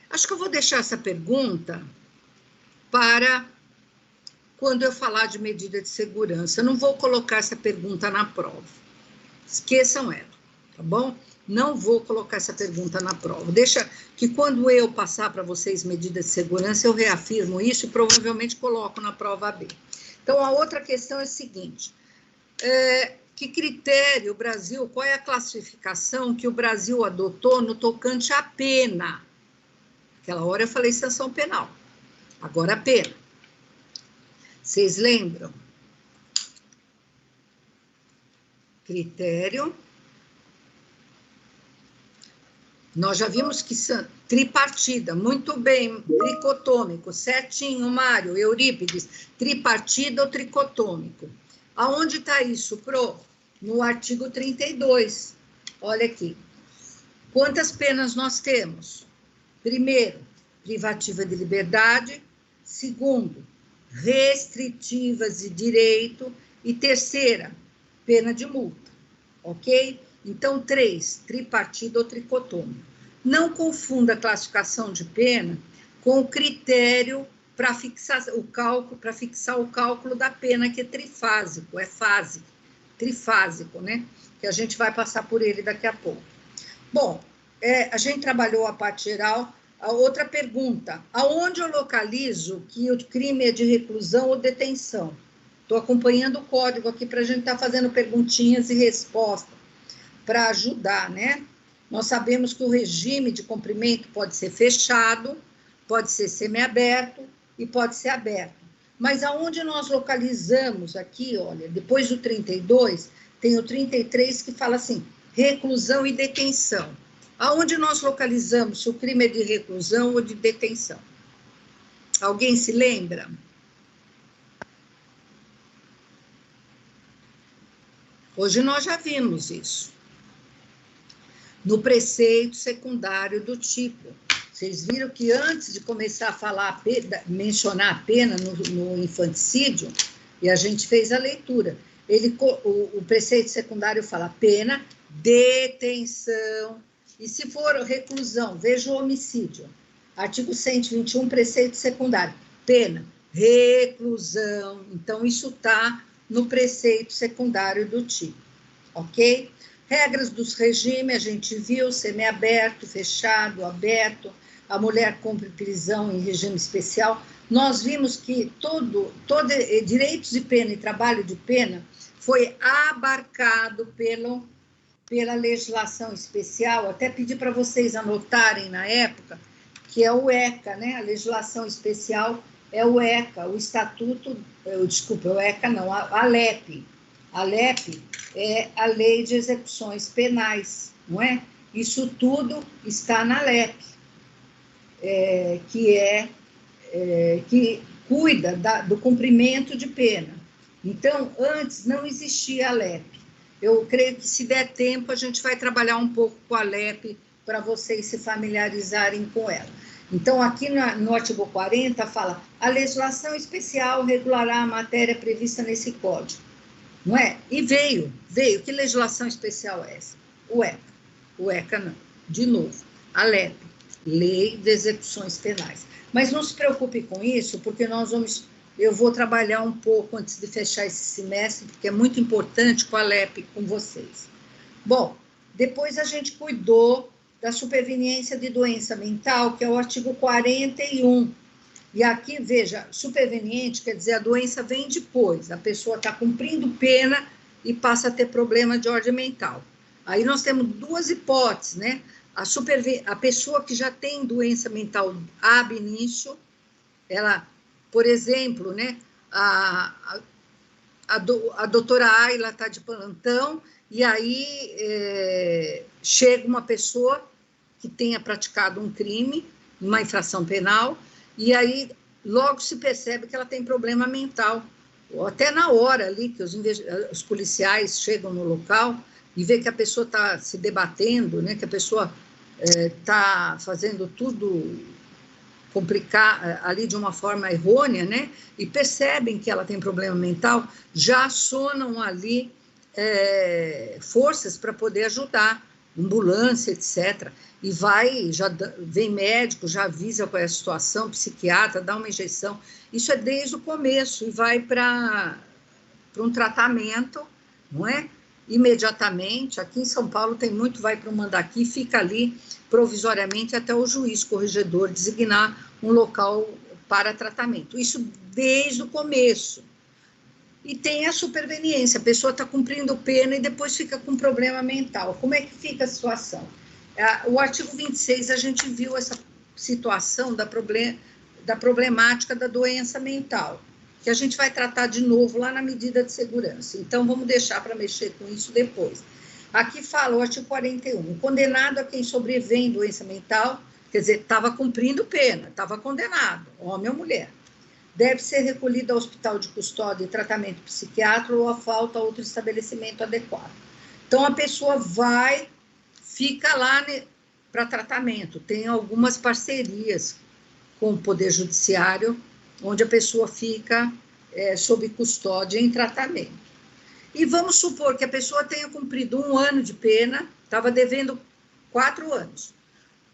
Acho que eu vou deixar essa pergunta para quando eu falar de medida de segurança. Eu não vou colocar essa pergunta na prova. Esqueçam ela, tá bom? Não vou colocar essa pergunta na prova. Deixa que quando eu passar para vocês medida de segurança, eu reafirmo isso e provavelmente coloco na prova B. Então, a outra questão é a seguinte. Que critério o Brasil, qual é a classificação que o Brasil adotou no tocante à pena? Aquela hora eu falei sanção penal. Agora a pena. Vocês lembram? Critério. Nós já vimos que tripartida, muito bem, tricotômico, certinho, Mário, Eurípides, tripartida ou tricotômico. Aonde está isso, Pro? No artigo 32. Olha aqui. Quantas penas nós temos? Primeiro, privativa de liberdade. Segundo, restritivas de direito. E terceira, pena de multa, ok? Então, 3, tripartido ou tricotômico. Não confunda a classificação de pena com o critério para fixar o cálculo da pena, que é trifásico, trifásico, né? Que a gente vai passar por ele daqui a pouco. Bom, a gente trabalhou a parte geral. A outra pergunta, aonde eu localizo que o crime é de reclusão ou detenção? Estou acompanhando o código aqui para a gente estar fazendo perguntinhas e respostas, para ajudar, né? Nós sabemos que o regime de cumprimento pode ser fechado, pode ser semiaberto e pode ser aberto. Mas aonde nós localizamos aqui, olha, depois do 32, tem o 33 que fala assim, reclusão e detenção. Aonde nós localizamos se o crime é de reclusão ou de detenção? Alguém se lembra? Hoje nós já vimos isso. No preceito secundário do tipo. Vocês viram que antes de começar a falar, mencionar a pena no infanticídio, e a gente fez a leitura, o preceito secundário fala pena, detenção, e se for reclusão, veja o homicídio. Artigo 121, preceito secundário, pena, reclusão. Então, isso está no preceito secundário do tipo, ok? Regras dos regimes, a gente viu, semiaberto, fechado, aberto, a mulher cumpre prisão em regime especial. Nós vimos que todo direitos de pena e trabalho de pena foi abarcado pela legislação especial, até pedi para vocês anotarem na época, que é o ECA, né? A legislação especial é o ECA, o Estatuto, o ECA não, a LEP. A LEP é a Lei de Execuções Penais, não é? Isso tudo está na LEP, que cuida do cumprimento de pena. Então, antes não existia a LEP. Eu creio que, se der tempo, a gente vai trabalhar um pouco com a LEP para vocês se familiarizarem com ela. Então, aqui no artigo 40, fala: a legislação especial regulará a matéria prevista nesse código. Não é? E veio. Que legislação especial é essa? O ECA. O ECA não. De novo, a LEP, Lei de Execuções Penais. Mas não se preocupe com isso, porque eu vou trabalhar um pouco antes de fechar esse semestre, porque é muito importante com a LEP com vocês. Bom, depois a gente cuidou da superveniência de doença mental, que é o artigo 41. E aqui, veja, superveniente quer dizer a doença vem depois, a pessoa está cumprindo pena e passa a ter problema de ordem mental. Aí nós temos duas hipóteses, né? A pessoa que já tem doença mental ab início, ela, por exemplo, né, a doutora Ayla está de plantão, e aí chega uma pessoa que tenha praticado um crime, uma infração penal, e aí logo se percebe que ela tem problema mental, ou até na hora ali que os policiais chegam no local e vê que a pessoa está se debatendo, né, que a pessoa está fazendo tudo complicar ali de uma forma errônea, né, e percebem que ela tem problema mental, já acionam ali forças para poder ajudar, ambulância, etc. E já vem médico, já avisa qual é a situação, psiquiatra, dá uma injeção. Isso é desde o começo e vai para um tratamento, não é? Imediatamente. Aqui em São Paulo tem muito, vai para o Mandaqui, fica ali provisoriamente até o juiz corregedor designar um local para tratamento. Isso desde o começo. E tem a superveniência, a pessoa está cumprindo pena e depois fica com problema mental. Como é que fica a situação? O artigo 26, a gente viu essa situação da problemática da doença mental, que a gente vai tratar de novo lá na medida de segurança. Então, vamos deixar para mexer com isso depois. Aqui fala o artigo 41, o condenado a quem sobrevém doença mental, quer dizer, estava cumprindo pena, estava condenado, homem ou mulher, deve ser recolhido ao hospital de custódia e tratamento psiquiátrico ou a falta a outro estabelecimento adequado. Então, a pessoa fica lá para tratamento. Tem algumas parcerias com o Poder Judiciário, onde a pessoa fica sob custódia em tratamento. E vamos supor que a pessoa tenha cumprido 1 ano de pena, estava devendo 4 anos,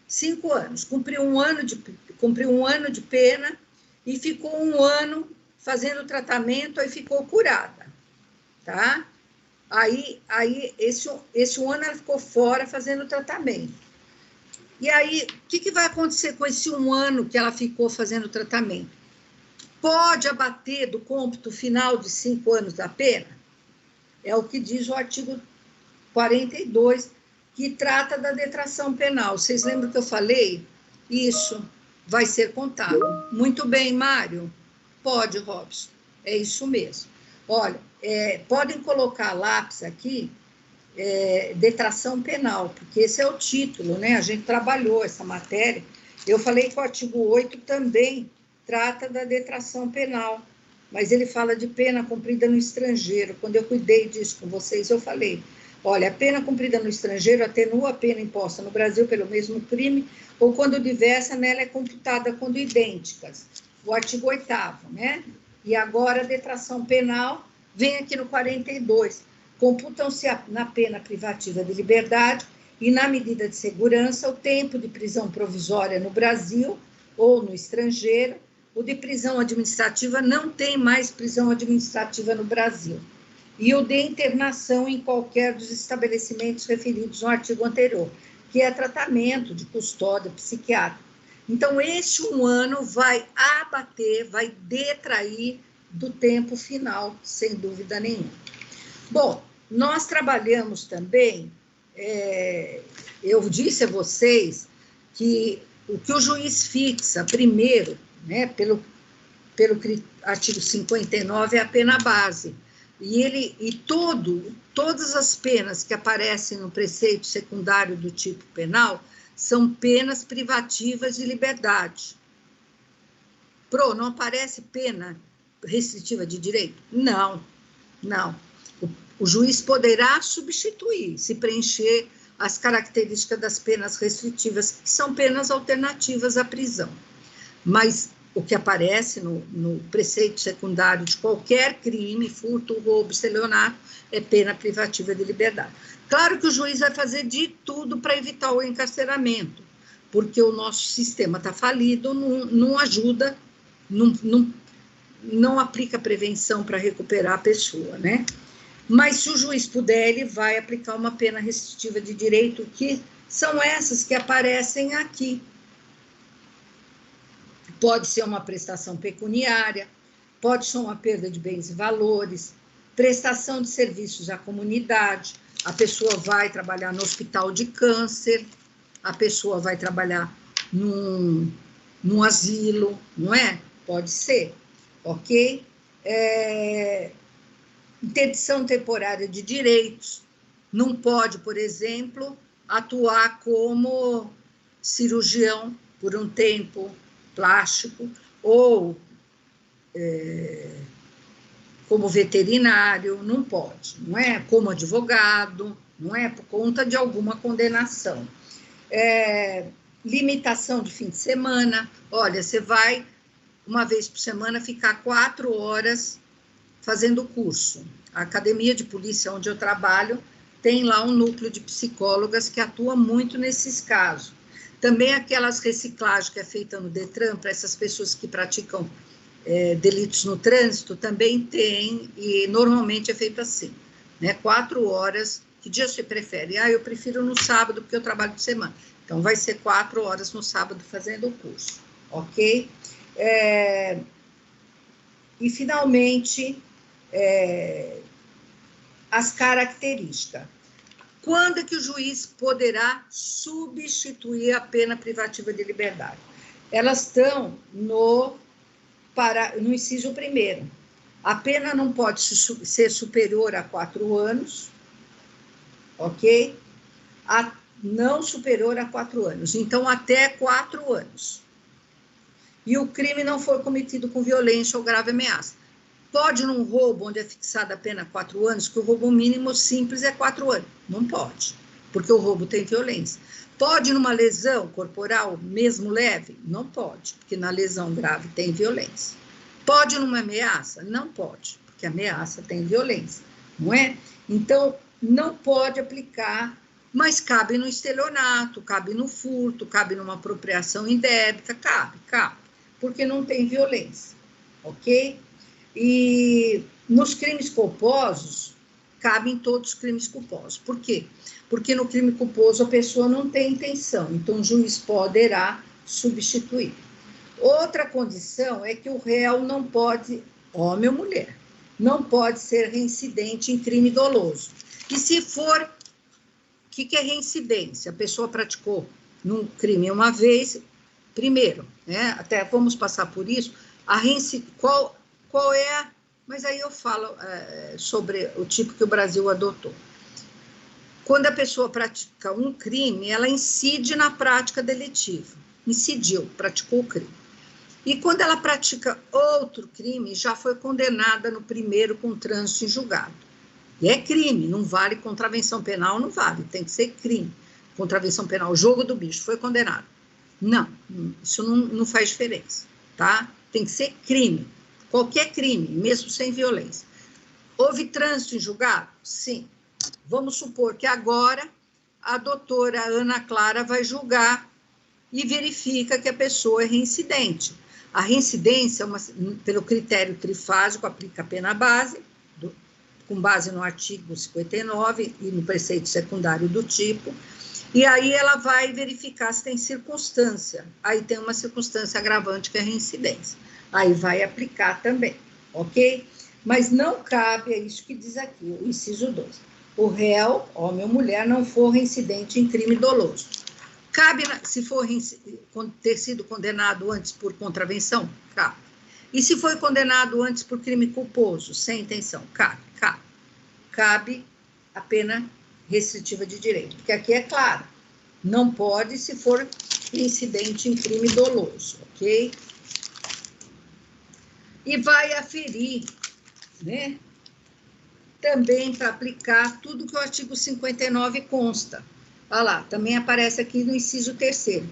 5 anos, cumpriu um ano de pena, e ficou 1 ano fazendo tratamento, aí ficou curada, tá? Aí esse 1 ano ela ficou fora fazendo tratamento. E aí, o que vai acontecer com esse 1 ano que ela ficou fazendo tratamento? Pode abater do cômputo final de 5 anos da pena? É o que diz o artigo 42, que trata da detração penal. Vocês lembram que eu falei? Isso vai ser contado. Muito bem, Mário? Pode, Robson. É isso mesmo. Olha, podem colocar lápis aqui, detração penal, porque esse é o título, né? A gente trabalhou essa matéria. Eu falei que o artigo 8 também trata da detração penal, mas ele fala de pena cumprida no estrangeiro. Quando eu cuidei disso com vocês, eu falei, olha, a pena cumprida no estrangeiro atenua a pena imposta no Brasil pelo mesmo crime, ou quando diversa, nela é computada quando idênticas. O artigo 8º, né? E agora a detração penal vem aqui no 42. Computam-se na pena privativa de liberdade e na medida de segurança o tempo de prisão provisória no Brasil ou no estrangeiro. O de prisão administrativa não tem mais prisão administrativa no Brasil. E o de internação em qualquer dos estabelecimentos referidos no artigo anterior, que é tratamento de custódia psiquiátrica. Então, este 1 ano vai abater, vai detrair do tempo final, sem dúvida nenhuma. Bom, nós trabalhamos também, eu disse a vocês que o que o juiz fixa primeiro, né, pelo artigo 59, é a pena base. E todas as penas que aparecem no preceito secundário do tipo penal são penas privativas de liberdade. Não aparece pena restritiva de direito? Não. O juiz poderá substituir, se preencher as características das penas restritivas, que são penas alternativas à prisão. Mas o que aparece no preceito secundário de qualquer crime, furto, roubo, estelionato, é pena privativa de liberdade. Claro que o juiz vai fazer de tudo para evitar o encarceramento, porque o nosso sistema está falido, não ajuda, não aplica prevenção para recuperar a pessoa, né? Mas se o juiz puder, ele vai aplicar uma pena restritiva de direito, que são essas que aparecem aqui. Pode ser uma prestação pecuniária, pode ser uma perda de bens e valores, prestação de serviços à comunidade, a pessoa vai trabalhar no hospital de câncer, a pessoa vai trabalhar num asilo, não é? Pode ser, ok? Interdição temporária de direitos, não pode, por exemplo, atuar como cirurgião por um tempo, plástico, ou como veterinário, não pode, não é? Como advogado, não é? Por conta de alguma condenação. Limitação de fim de semana, olha, você vai uma vez por semana ficar 4 horas fazendo curso. A academia de polícia onde eu trabalho tem lá um núcleo de psicólogas que atua muito nesses casos. Também aquelas reciclagens que é feita no Detran, para essas pessoas que praticam delitos no trânsito, também tem, e normalmente é feito assim, né? 4 horas, que dia você prefere? Eu prefiro no sábado, porque eu trabalho de semana. Então, vai ser 4 horas no sábado fazendo o curso, ok? E, finalmente, as características. Quando é que o juiz poderá substituir a pena privativa de liberdade? Elas estão no inciso 1º. A pena não pode ser superior a 4 anos, ok? Não superior a 4 anos. Então, até 4 anos. E o crime não foi cometido com violência ou grave ameaça. Pode, num roubo onde é fixada a pena 4 anos, que o roubo mínimo simples é 4 anos. Não pode, porque o roubo tem violência. Pode, numa lesão corporal, mesmo leve? Não pode, porque na lesão grave tem violência. Pode numa ameaça? Não pode, porque ameaça tem violência, não é? Então, não pode aplicar, mas cabe no estelionato, cabe no furto, cabe numa apropriação indébita, cabe, porque não tem violência, ok? E nos crimes culposos, cabem todos os crimes culposos. Por quê? Porque no crime culposo a pessoa não tem intenção, então o juiz poderá substituir. Outra condição é que o réu não pode, homem ou mulher, não pode ser reincidente em crime doloso. E se for, o que é reincidência? A pessoa praticou num crime uma vez, primeiro, né? Até vamos passar por isso, qual é, mas aí eu falo sobre o tipo que o Brasil adotou. Quando a pessoa pratica um crime, ela incide na prática delitiva, praticou o crime. E quando ela pratica outro crime, já foi condenada no primeiro com trânsito em julgado. E é crime, não vale contravenção penal, não vale, tem que ser crime. Contravenção penal, jogo do bicho, foi condenado. Não, isso não faz diferença, tá? Tem que ser crime. Qualquer crime, mesmo sem violência. Houve trânsito em julgado? Sim. Vamos supor que agora a doutora Ana Clara vai julgar e verifica que a pessoa é reincidente. A reincidência, pelo critério trifásico, aplica a pena base, com base no artigo 59 e no preceito secundário do tipo, e aí ela vai verificar se tem circunstância. Aí tem uma circunstância agravante que é a reincidência. Aí vai aplicar também, ok? Mas não cabe, é isso que diz aqui, o inciso 2. O réu, homem ou mulher, não for reincidente em crime doloso. Cabe, se for ter sido condenado antes por contravenção? Cabe. E se foi condenado antes por crime culposo, sem intenção? Cabe. Cabe a pena restritiva de direito, porque aqui é claro, não pode se for incidente em crime doloso, ok? E vai aferir, né, também para aplicar tudo que o artigo 59 consta, Olha lá, também aparece aqui no inciso 3º.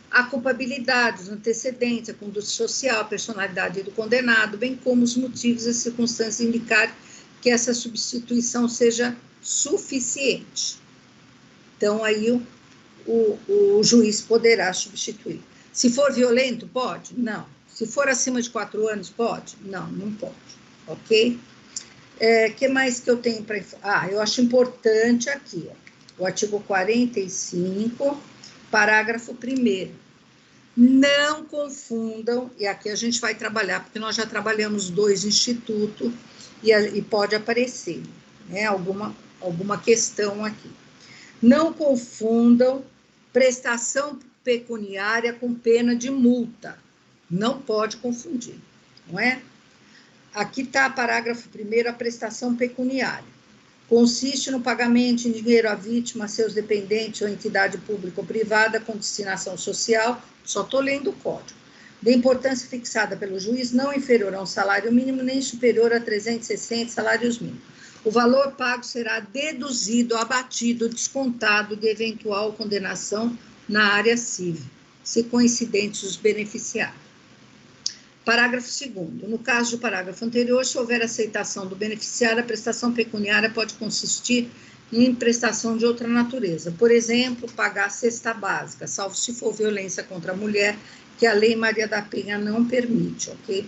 A culpabilidade, os antecedentes, a conduta social, a personalidade do condenado, bem como os motivos e as circunstâncias indicar que essa substituição seja suficiente. Então, aí o juiz poderá substituir. Se for violento, pode? Não. Se for acima de 4 anos, pode? Não, não pode. Ok? Que mais que eu tenho para... eu acho importante aqui, ó, o artigo 45, parágrafo 1º. Não confundam, e aqui a gente vai trabalhar, porque nós já trabalhamos 2 institutos, e pode aparecer, né, alguma questão aqui. Não confundam prestação pecuniária com pena de multa. Não pode confundir, não é? Aqui está parágrafo 1º, a prestação pecuniária. Consiste no pagamento em dinheiro à vítima, a seus dependentes ou entidade pública ou privada com destinação social, só estou lendo o código, de importância fixada pelo juiz, não inferior a um salário mínimo, nem superior a 360 salários mínimos. O valor pago será deduzido, abatido, descontado de eventual condenação na área civil, se coincidentes os beneficiários. Parágrafo 2º. No caso do parágrafo anterior, se houver aceitação do beneficiário, a prestação pecuniária pode consistir em prestação de outra natureza. Por exemplo, pagar a cesta básica, salvo se for violência contra a mulher, que a Lei Maria da Penha não permite, ok?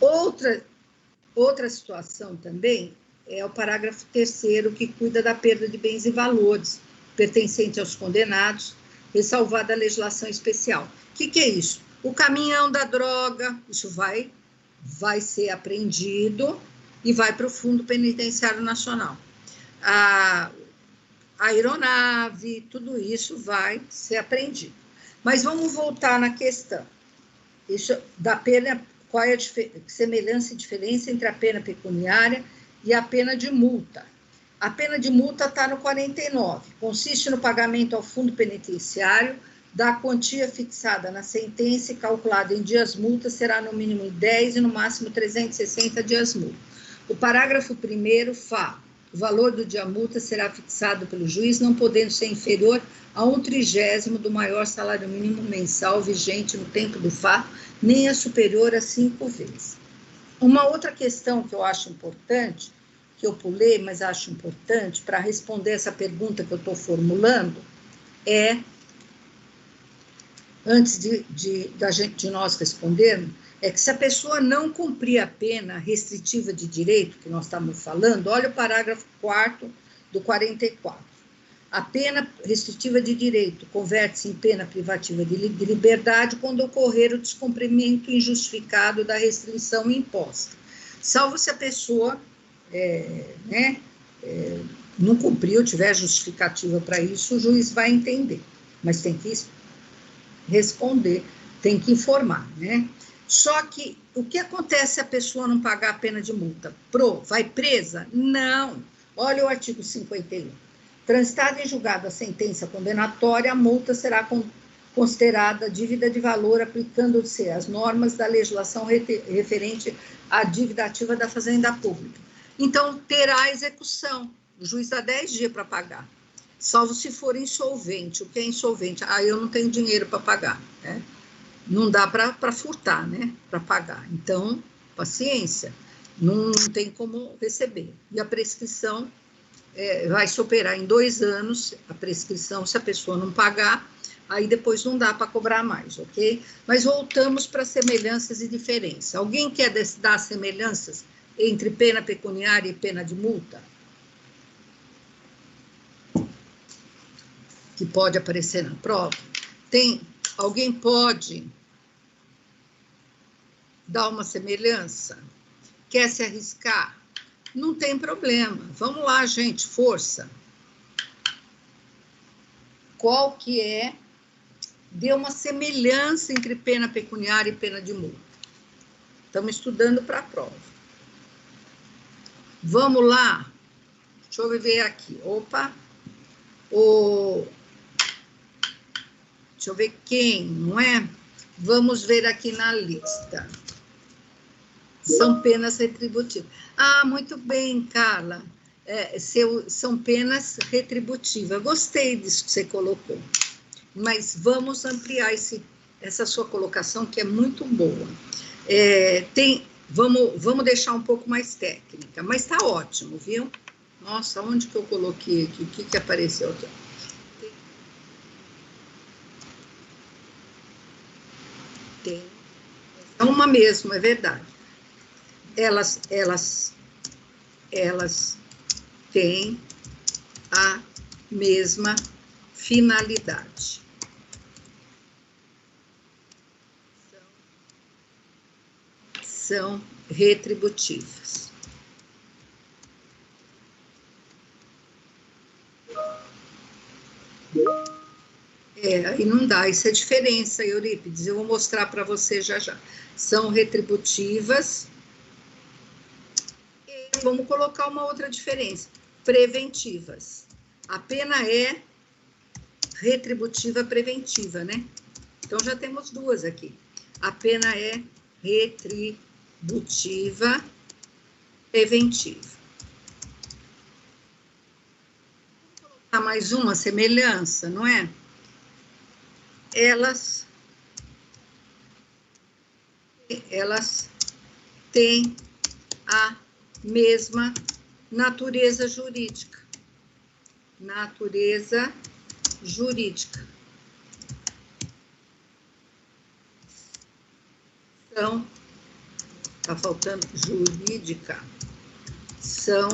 Outra situação também é o parágrafo 3º, que cuida da perda de bens e valores pertencente aos condenados, ressalvada a legislação especial. O que é isso? O caminhão da droga, isso vai ser apreendido e vai para o Fundo Penitenciário Nacional. A aeronave, tudo isso vai ser apreendido. Mas vamos voltar na questão. Isso da pena, qual é a semelhança e diferença entre a pena pecuniária e a pena de multa? A pena de multa está no 49. Consiste no pagamento ao Fundo Penitenciário da quantia fixada na sentença e calculada em dias multa será no mínimo 10 e no máximo 360 dias multa. O parágrafo 1º fala: o valor do dia multa será fixado pelo juiz, não podendo ser inferior a 1/30 do maior salário mínimo mensal vigente no tempo do fato, nem é superior a 5 vezes. Uma outra questão que eu acho importante, que eu pulei, mas acho importante, para responder essa pergunta que eu estou formulando, é, antes de nós respondermos, é que se a pessoa não cumprir a pena restritiva de direito, que nós estamos falando, olha o parágrafo 4º do 44. A pena restritiva de direito converte-se em pena privativa de liberdade quando ocorrer o descumprimento injustificado da restrição imposta, salvo se a pessoa não cumpriu, tiver justificativa para isso, o juiz vai entender, mas tem que responder, tem que informar, né? Só que o que acontece se a pessoa não pagar a pena de multa? Vai presa? Não. Olha o artigo 51. Transitada em julgado a sentença condenatória, a multa será considerada dívida de valor, aplicando-se as normas da legislação referente à dívida ativa da Fazenda Pública. Então, terá execução. O juiz dá 10 dias para pagar, salvo se for insolvente. O que é insolvente? Eu não tenho dinheiro para pagar, né? Não dá para furtar, né? Para pagar. Então, paciência, não tem como receber. E a prescrição vai se operar em 2 anos, a prescrição, se a pessoa não pagar, aí depois não dá para cobrar mais, ok? Mas voltamos para semelhanças e diferenças. Alguém quer dar semelhanças entre pena pecuniária e pena de multa? Que pode aparecer na prova? Alguém pode dar uma semelhança? Quer se arriscar? Não tem problema. Vamos lá, gente, força. Qual que é? Dê uma semelhança entre pena pecuniária e pena de multa. Estamos estudando para a prova. Vamos lá. Deixa eu ver aqui. Opa. Deixa eu ver quem, não é? Vamos ver aqui na lista. São penas retributivas. Muito bem, Carla. são penas retributivas. Gostei disso que você colocou, mas vamos ampliar essa sua colocação, que é muito boa. Vamos deixar um pouco mais técnica, mas está ótimo, viu? Nossa, onde que eu coloquei aqui? O que apareceu aqui? Tem uma mesmo, é verdade. Elas têm a mesma finalidade. São retributivas. Aí não dá, isso é diferença, Eurípides, eu vou mostrar para você já. São retributivas. E vamos colocar uma outra diferença, preventivas. A pena é retributiva preventiva, né? Então, já temos duas aqui. A pena é retributiva preventiva. Vou colocar mais uma semelhança, não é? Elas têm a mesma natureza jurídica. Natureza jurídica. Está faltando jurídica. São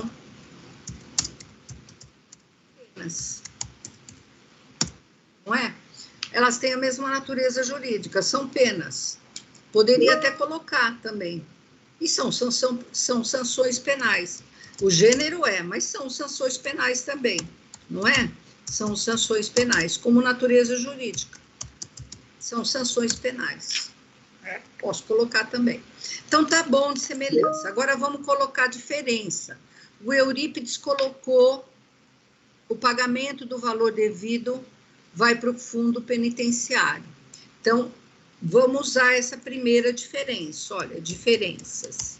penas. Não é? Elas têm a mesma natureza jurídica, são penas. Poderia até colocar também. E são sanções penais. O gênero mas são sanções penais também, não é? São sanções penais, como natureza jurídica. São sanções penais. Posso colocar também. Então, tá bom de semelhança. Agora, vamos colocar diferença. O Eurípides colocou o pagamento do valor devido vai para o fundo penitenciário. Então, vamos usar essa primeira diferença. Olha, diferenças.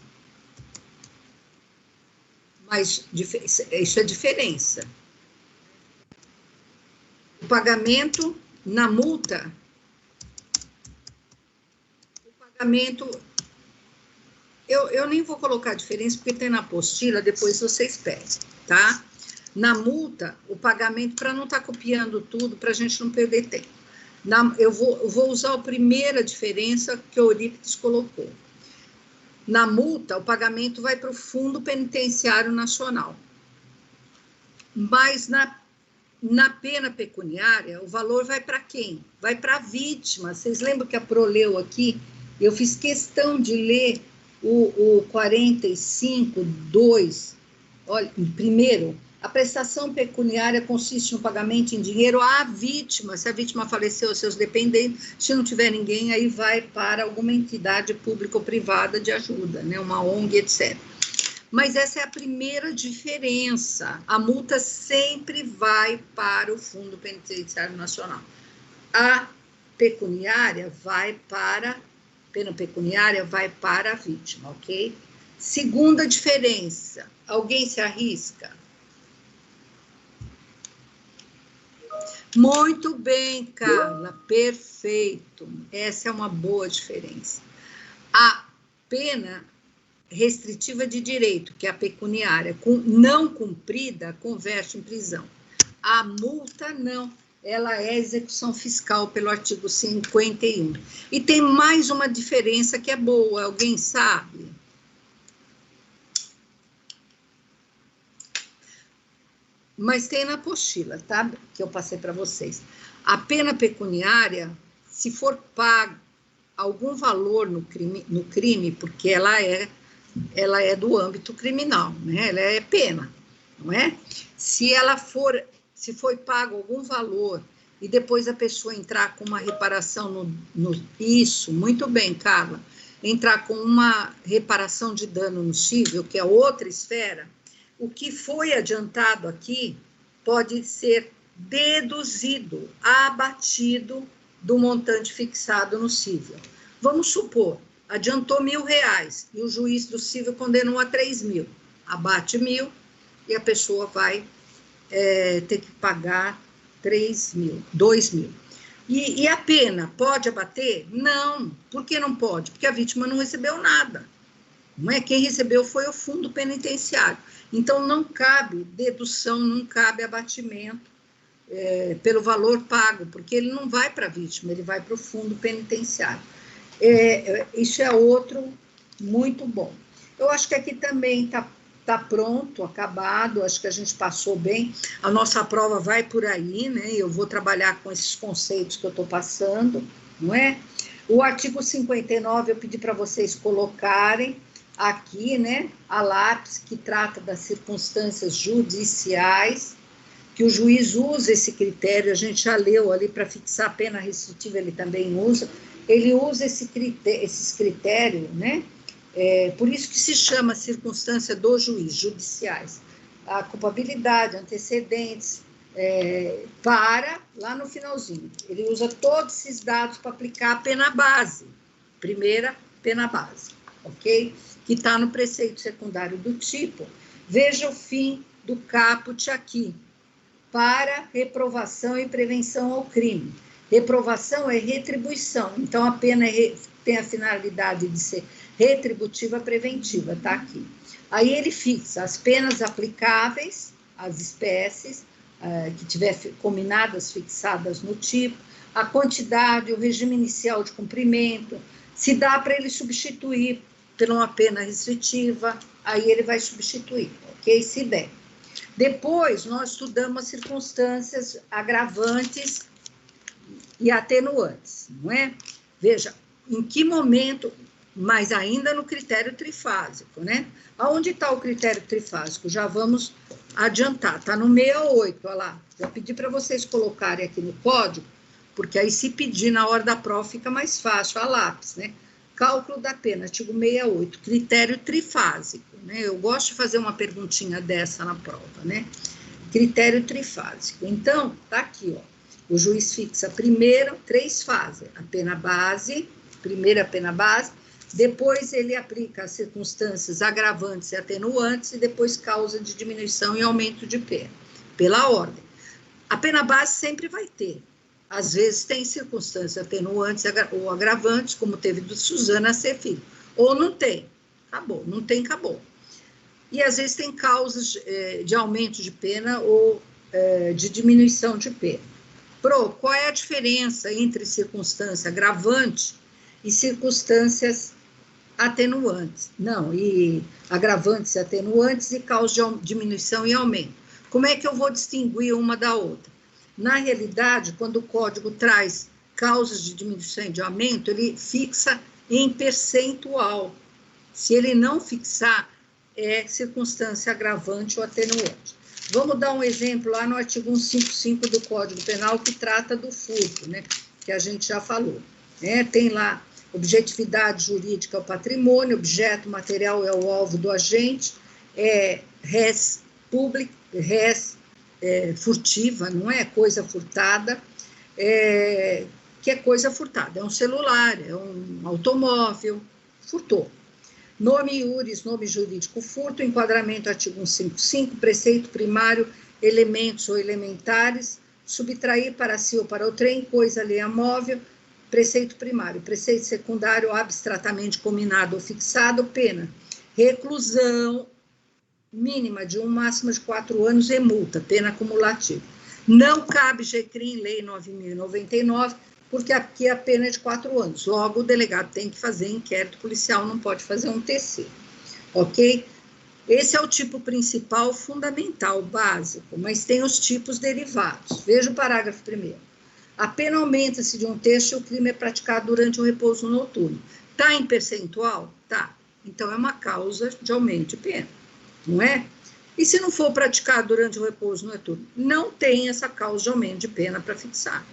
Mas isso é diferença. O pagamento na multa, eu nem vou colocar diferença, porque tem na apostila, depois vocês pegam, tá? Na multa, o pagamento, para não estar copiando tudo, para a gente não perder tempo. Eu vou usar a primeira diferença que o Eurípides colocou. Na multa, o pagamento vai para o Fundo Penitenciário Nacional. Mas na pena pecuniária, o valor vai para quem? Vai para a vítima. Vocês lembram que a Pro leu aqui? Eu fiz questão de ler o 45.2. Olha, primeiro, a prestação pecuniária consiste no pagamento em dinheiro à vítima. Se a vítima faleceu, seus dependentes, se não tiver ninguém, aí vai para alguma entidade pública ou privada de ajuda, né? Uma ONG, etc. Mas essa é a primeira diferença. A multa sempre vai para o Fundo Penitenciário Nacional. A pecuniária vai para... Pena pecuniária vai para a vítima, ok? Segunda diferença. Alguém se arrisca? Muito bem, Carla, perfeito. Essa é uma boa diferença. A pena restritiva de direito, que é a pecuniária, não cumprida, converte em prisão. A multa, não. Ela é execução fiscal pelo artigo 51. E tem mais uma diferença que é boa, alguém sabe? Mas tem na apostila, tá? Que eu passei para vocês. A pena pecuniária, se for pago algum valor no crime, porque ela é do âmbito criminal, né? Ela é pena, não é? Se foi pago algum valor e depois a pessoa entrar com uma reparação isso, muito bem, Carla, entrar com uma reparação de dano no cível, que é outra esfera, o que foi adiantado aqui pode ser deduzido, abatido do montante fixado no cível. Vamos supor, adiantou R$1.000 e o juiz do cível condenou a 3.000. Abate 1.000 e a pessoa vai ter que pagar 3 mil, 2 mil. E a pena pode abater? Não. Por que não pode? Porque a vítima não recebeu nada. Não é? Quem recebeu foi o fundo penitenciário. Então, não cabe dedução, não cabe abatimento pelo valor pago, porque ele não vai para a vítima, ele vai para o fundo penitenciário. Isso é outro muito bom. Eu acho que aqui também está pronto, acabado, acho que a gente passou bem. A nossa prova vai por aí, né? Eu vou trabalhar com esses conceitos que eu estou passando, não é? O artigo 59, eu pedi para vocês colocarem aqui, né? A lápis, que trata das circunstâncias judiciais, que o juiz usa esse critério, a gente já leu ali para fixar a pena restritiva, ele também usa, ele usa esses critérios, né? Por isso que se chama circunstância do juiz, judiciais. A culpabilidade, antecedentes, para lá no finalzinho. Ele usa todos esses dados para aplicar a pena base, primeira pena base, ok? Que está no preceito secundário do tipo. Veja o fim do caput aqui, para reprovação e prevenção ao crime. Reprovação é retribuição, então a pena tem a finalidade de ser retributiva preventiva, tá aqui. Aí ele fixa as penas aplicáveis às espécies que tiver combinadas, fixadas no tipo, a quantidade, o regime inicial de cumprimento, se dá para ele substituir por uma pena restritiva, aí ele vai substituir, ok? Se der. Depois, nós estudamos as circunstâncias agravantes e atenuantes, não é? Veja, em que momento, mas ainda no critério trifásico, né? Aonde está o critério trifásico? Já vamos adiantar, está no 68, olha lá. Já pedi para vocês colocarem aqui no código, porque aí se pedir na hora da prova fica mais fácil, a lápis, né? Cálculo da pena, artigo 68, critério trifásico, né? Eu gosto de fazer uma perguntinha dessa na prova, né? Critério trifásico. Então, tá aqui, ó. O juiz fixa primeiro 3 fases, a pena base, primeira pena base, depois ele aplica as circunstâncias agravantes e atenuantes e depois causa de diminuição e aumento de pena, pela ordem. A pena base sempre vai ter. Às vezes tem circunstâncias atenuantes ou agravantes, como teve do Suzana C. Filho. Ou não tem, acabou. Não tem, acabou. E às vezes tem causas de aumento de pena ou de diminuição de pena. Qual é a diferença entre circunstância agravante e circunstâncias atenuantes? Não, e agravantes e atenuantes e causa de diminuição e aumento. Como é que eu vou distinguir uma da outra? Na realidade, quando o código traz causas de diminuição e de aumento, ele fixa em percentual. Se ele não fixar, é circunstância agravante ou atenuante. Vamos dar um exemplo lá no artigo 155 do Código Penal, que trata do furto, né, que a gente já falou. Tem lá objetividade jurídica é o patrimônio, objeto material é o alvo do agente, res público, res furtiva, não é coisa furtada, que é coisa furtada, é um celular, é um automóvel, furtou. Nome iuris, nome jurídico, furto, enquadramento, artigo 155, preceito primário, elementos ou elementares, subtrair para si ou para outrem, coisa alheia móvel, preceito primário, preceito secundário, abstratamente combinado ou fixado, pena, reclusão, mínima de 1, máxima de 4 anos e multa, pena acumulativa. Não cabe GCRIM, Lei 9.099, porque aqui a pena é de 4 anos. Logo, o delegado tem que fazer inquérito policial, não pode fazer um TC, ok? Esse é o tipo principal, fundamental, básico, mas tem os tipos derivados. Veja o parágrafo 1º. A pena aumenta-se de 1/3 se o crime é praticado durante o repouso noturno. Está em percentual? Tá. Então, é uma causa de aumento de pena. Não é? E se não for praticado durante o repouso noturno? Não tem essa causa de aumento de pena para fixar.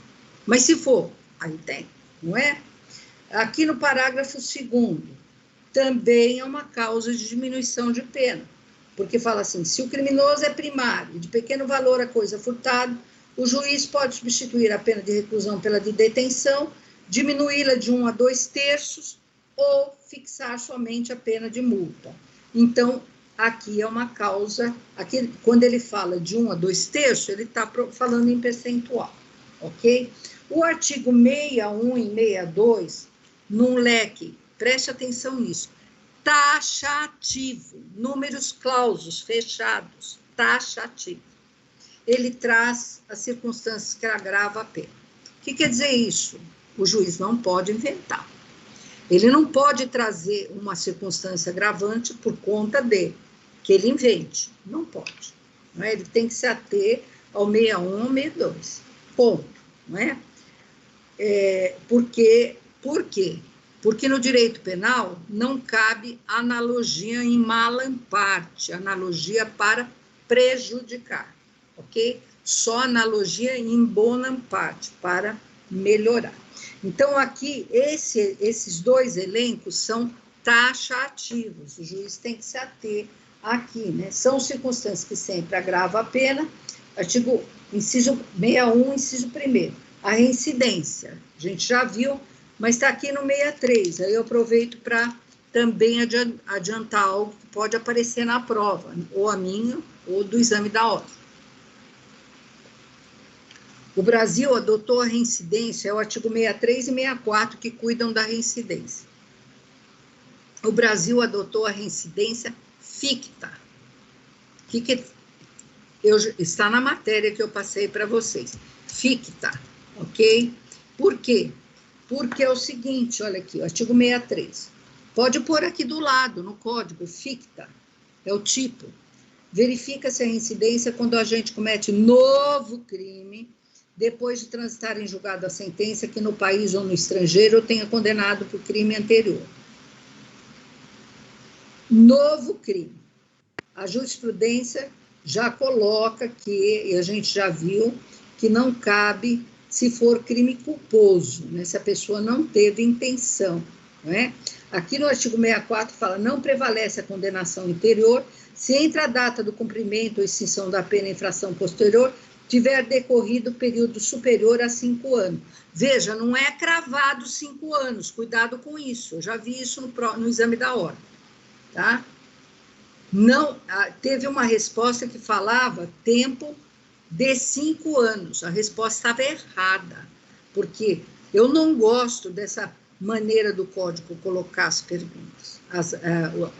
Mas se for, aí tem, não é? Aqui no parágrafo 2º, também é uma causa de diminuição de pena, porque fala assim, se o criminoso é primário, de pequeno valor a coisa furtada, o juiz pode substituir a pena de reclusão pela de detenção, diminuí-la de 1 a 2/3 ou fixar somente a pena de multa. Então, aqui é uma causa, aqui, quando ele fala de 1 a 2 terços, ele está falando em percentual, ok? O artigo 61 e 62, num leque, preste atenção nisso, taxativo, números clausos, fechados, taxativo. Ele traz as circunstâncias que agravam a pena. O que quer dizer isso? O juiz não pode inventar. Ele não pode trazer uma circunstância agravante por conta de que ele invente. Não pode. Não é? Ele tem que se ater ao 61 ou 62. Ponto. Não é? Por quê? Porque no direito penal não cabe analogia em malam parte, analogia para prejudicar, ok? Só analogia em bonam parte, para melhorar. Então, aqui, esses dois elencos são taxativos, o juiz tem que se ater aqui, né? São circunstâncias que sempre agravam a pena, artigo, inciso 61, inciso 1º, a reincidência, a gente já viu, mas está aqui no 63, aí eu aproveito para também adiantar algo que pode aparecer na prova, ou a minha, ou do exame da ordem. O Brasil adotou a reincidência, é o artigo 63 e 64 que cuidam da reincidência. O Brasil adotou a reincidência ficta. Está na matéria que eu passei para vocês. Ficta, ok? Por quê? Porque é o seguinte, olha aqui, o artigo 63. Pode pôr aqui do lado, no código, ficta, é o tipo. Verifica-se a reincidência quando o agente comete novo crime, depois de transitar em julgado a sentença que no país ou no estrangeiro tenha condenado por crime anterior. Novo crime. A jurisprudência já coloca que, e a gente já viu, que não cabe se for crime culposo, né? Se a pessoa não teve intenção, não é? Aqui no artigo 64 fala, não prevalece a condenação anterior se entre a data do cumprimento ou extinção da pena e infração posterior tiver decorrido período superior a 5 anos. Veja, não é cravado 5 anos, cuidado com isso, eu já vi isso no exame da ordem, tá? Não, teve uma resposta que falava tempo de 5 anos, a resposta estava errada, porque eu não gosto dessa maneira do código colocar as perguntas,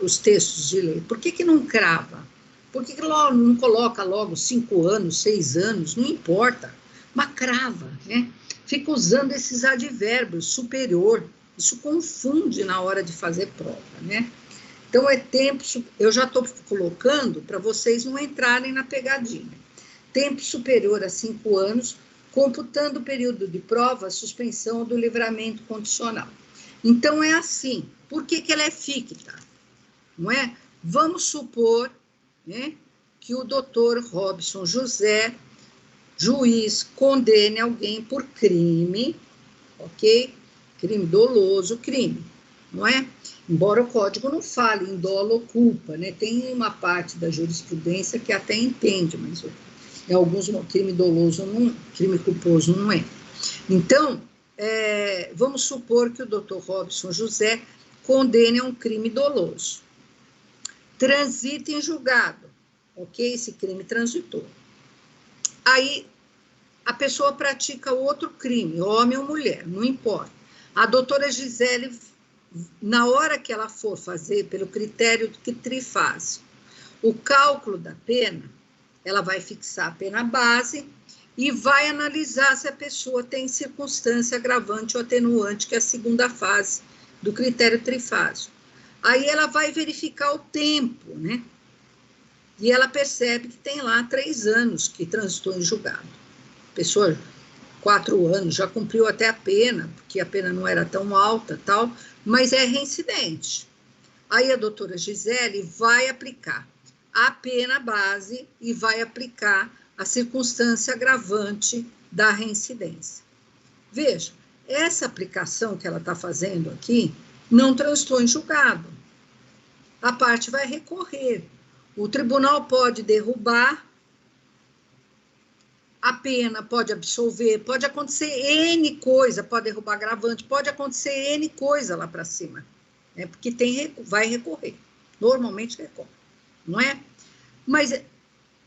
os textos de lei. Por que não crava? Por que logo não coloca logo 5 anos, 6 anos, não importa, mas crava, né? Fica usando esses advérbios, superior, isso confunde na hora de fazer prova, né? Então, é tempo, eu já estou colocando para vocês não entrarem na pegadinha. Tempo superior a 5 anos, computando o período de prova, suspensão do livramento condicional. Então, é assim. Por que ela é ficta? Não é? Vamos supor, né, que o doutor Robson José, juiz, condene alguém por crime, ok? Crime doloso, crime, não é? Embora o código não fale em dolo ou culpa, né? Tem uma parte da jurisprudência que até entende, mas em alguns crime doloso, crime culposo não é. Então, vamos supor que o doutor Robson José condene a um crime doloso. Transita em julgado, ok? Esse crime transitou. Aí, a pessoa pratica outro crime, homem ou mulher, não importa. A doutora Gisele, na hora que ela for fazer, pelo critério que trifásico, o cálculo da pena, ela vai fixar a pena base e vai analisar se a pessoa tem circunstância agravante ou atenuante, que é a segunda fase do critério trifásico. Aí ela vai verificar o tempo, né? E ela percebe que tem lá 3 anos que transitou em julgado. A pessoa, 4 anos, já cumpriu até a pena, porque a pena não era tão alta, tal, mas é reincidente. Aí a doutora Gisele vai aplicar a pena base e vai aplicar a circunstância agravante da reincidência. Veja, essa aplicação que ela está fazendo aqui não transitou em julgado. A parte vai recorrer. O tribunal pode derrubar a pena, pode absolver, pode acontecer N coisa, pode derrubar agravante, pode acontecer N coisa lá para cima, né? Porque vai recorrer, normalmente recorre. não é? Mas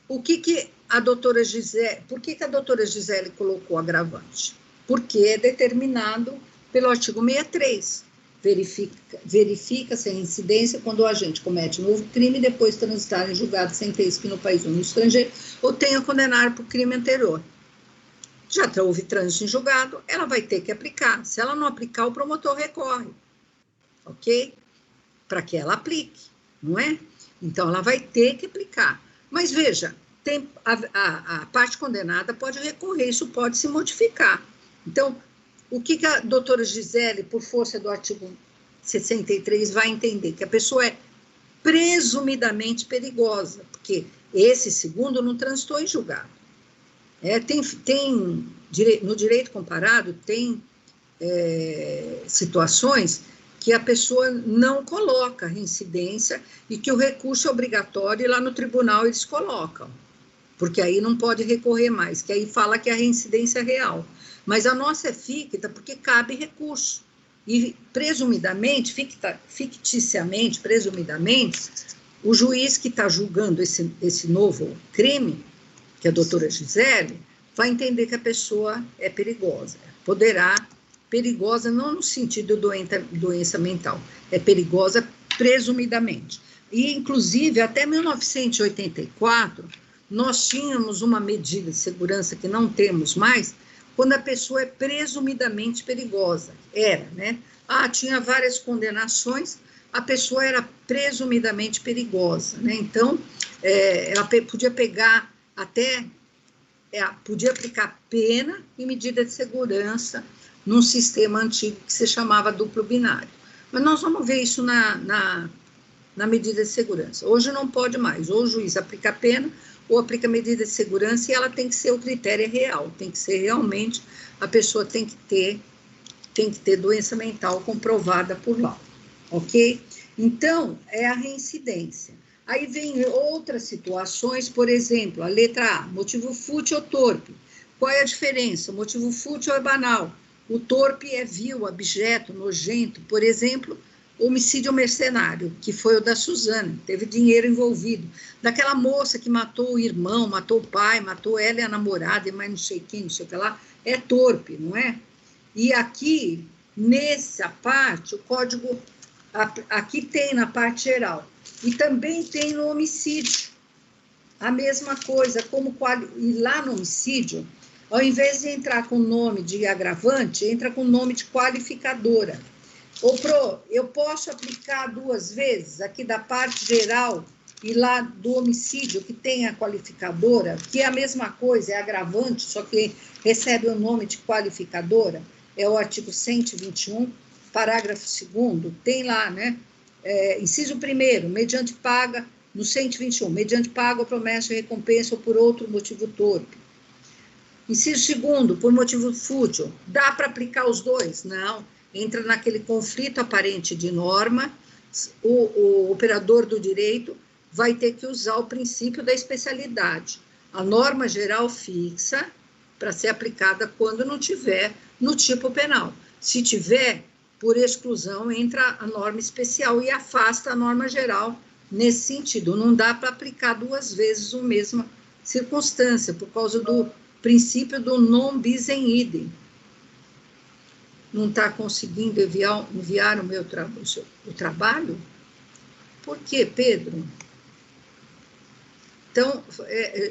o que a doutora Gisele... Por que a doutora Gisele colocou agravante? Porque é determinado pelo artigo 63. Verifica-se a incidência quando o agente comete um novo crime e depois transitar em julgado sem ter isso no país ou no estrangeiro, ou tenha condenado por crime anterior. Já houve trânsito em julgado, ela vai ter que aplicar. Se ela não aplicar, o promotor recorre. Ok? Para que ela aplique, não é? Então, ela vai ter que aplicar. Mas, veja, a parte condenada pode recorrer, isso pode se modificar. Então, o que a doutora Gisele, por força do artigo 63, vai entender? Que a pessoa é presumidamente perigosa, porque esse segundo não transitou em julgado. No direito comparado, tem situações que a pessoa não coloca reincidência e que o recurso é obrigatório e lá no tribunal eles colocam, porque aí não pode recorrer mais, que aí fala que a reincidência é real. Mas a nossa é ficta porque cabe recurso. E, presumidamente, ficticiamente, presumidamente, o juiz que está julgando esse novo crime, que é a doutora Gisele, vai entender que a pessoa é perigosa. Perigosa não no sentido doença mental, é perigosa presumidamente. E, inclusive, até 1984, nós tínhamos uma medida de segurança que não temos mais, quando a pessoa é presumidamente perigosa. Era, né? Tinha várias condenações, a pessoa era presumidamente perigosa, né? Então, ela podia pegar até... podia aplicar pena e medida de segurança num sistema antigo que se chamava duplo binário. Mas nós vamos ver isso na medida de segurança. Hoje não pode mais, ou o juiz aplica a pena, ou aplica a medida de segurança, e ela tem que ser o critério real, tem que ser realmente, a pessoa tem que ter doença mental comprovada por lá, ok? Então, é a reincidência. Aí vem outras situações, por exemplo, a letra A, motivo fútil ou torpe. Qual é a diferença? O motivo fútil é banal, o torpe é vil, abjeto, nojento. Por exemplo, homicídio mercenário, que foi o da Suzana, teve dinheiro envolvido. Daquela moça que matou o irmão, matou o pai, matou ela e a namorada, e mais não sei quem, não sei o que lá, é torpe, não é? E aqui, nessa parte, o código, aqui tem na parte geral, e também tem no homicídio, a mesma coisa, e lá no homicídio, ao invés de entrar com o nome de agravante, entra com o nome de qualificadora. Eu posso aplicar 2 vezes, aqui da parte geral e lá do homicídio, que tem a qualificadora, que é a mesma coisa, é agravante, só que recebe o nome de qualificadora, é o artigo 121, parágrafo 2º, tem lá, né? Inciso 1º, mediante paga, no 121, mediante paga ou promessa de recompensa ou por outro motivo torpe. Inciso 2º, por motivo fútil, dá para aplicar os dois? Não. Entra naquele conflito aparente de norma, o operador do direito vai ter que usar o princípio da especialidade. A norma geral fixa para ser aplicada quando não tiver no tipo penal. Se tiver, por exclusão, entra a norma especial e afasta a norma geral nesse sentido. Não dá para aplicar 2 vezes a mesma circunstância, por causa do princípio do non bis in idem. Não está conseguindo enviar o trabalho? Por quê, Pedro? Então,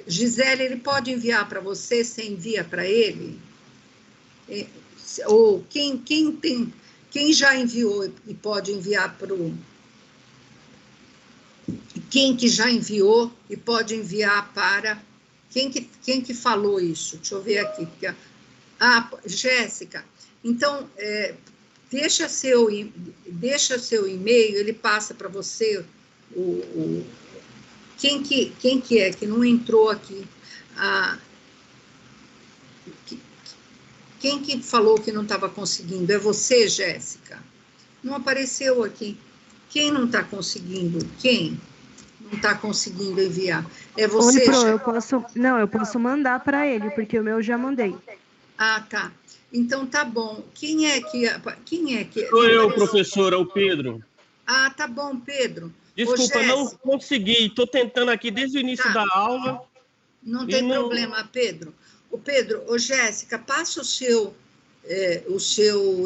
Gisele, ele pode enviar para você, você envia para ele? Ou quem já enviou e pode enviar para o... Quem que já enviou e pode enviar para... Quem que falou isso? Deixa eu ver aqui. Jéssica. Então, deixa seu e-mail, ele passa para você quem que é que não entrou aqui? Quem que falou que não estava conseguindo? É você, Jéssica? Não apareceu aqui. Quem não está conseguindo? Quem não está conseguindo enviar? É você, Jéssica? Eu posso mandar para ele, porque o meu eu já mandei. Tá. Então, tá bom. Quem é que... Sou eu, professora, o Pedro. Ah, tá bom, Pedro. Desculpa, Ô, não Jéssica, consegui. Estou tentando aqui desde o início Tá. da aula. não E tem não- problema, Pedro. Ô, Jéssica, passa o seu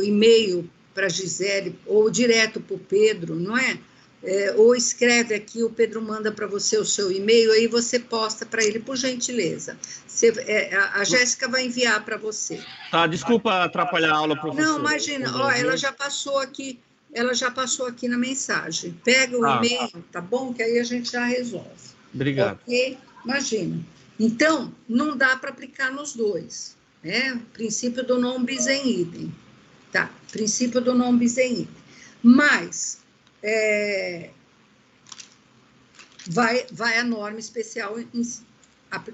e-mail para a Gisele, ou direto para o Pedro, não é? Ou escreve aqui, o Pedro manda para você o seu e-mail, aí você posta para ele, por gentileza. A Jéssica vai enviar para você. Tá, desculpa atrapalhar a aula, professor. Não, imagina, ó, ela já passou aqui na mensagem. Pega o Tá. e-mail, tá bom? Que aí a gente já resolve. Obrigado. Ok? Imagina. Então, não dá para aplicar nos dois, né? Princípio do non bis in idem. Tá, princípio do non bis in idem. Mas, vai a norma especial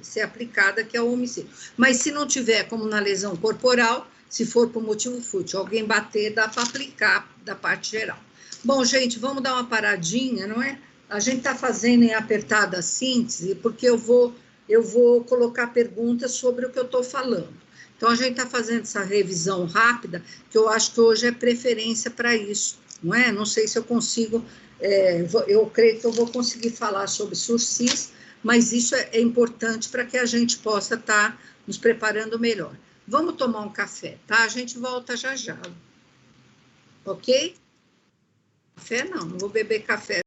ser aplicada, que é o homicídio. Mas se não tiver, como na lesão corporal, se for por motivo fútil, alguém bater, dá para aplicar da parte geral. Bom, gente, vamos dar uma paradinha, não é? A gente está fazendo em apertada síntese, porque eu vou colocar perguntas sobre o que eu estou falando. Então, a gente está fazendo essa revisão rápida, que eu acho que hoje é preferência para isso, não é? Não sei se eu consigo, eu creio que eu vou conseguir falar sobre sursis, mas isso é importante para que a gente possa estar nos preparando melhor. Vamos tomar um café, tá? A gente volta já já. Ok? Café não vou beber café.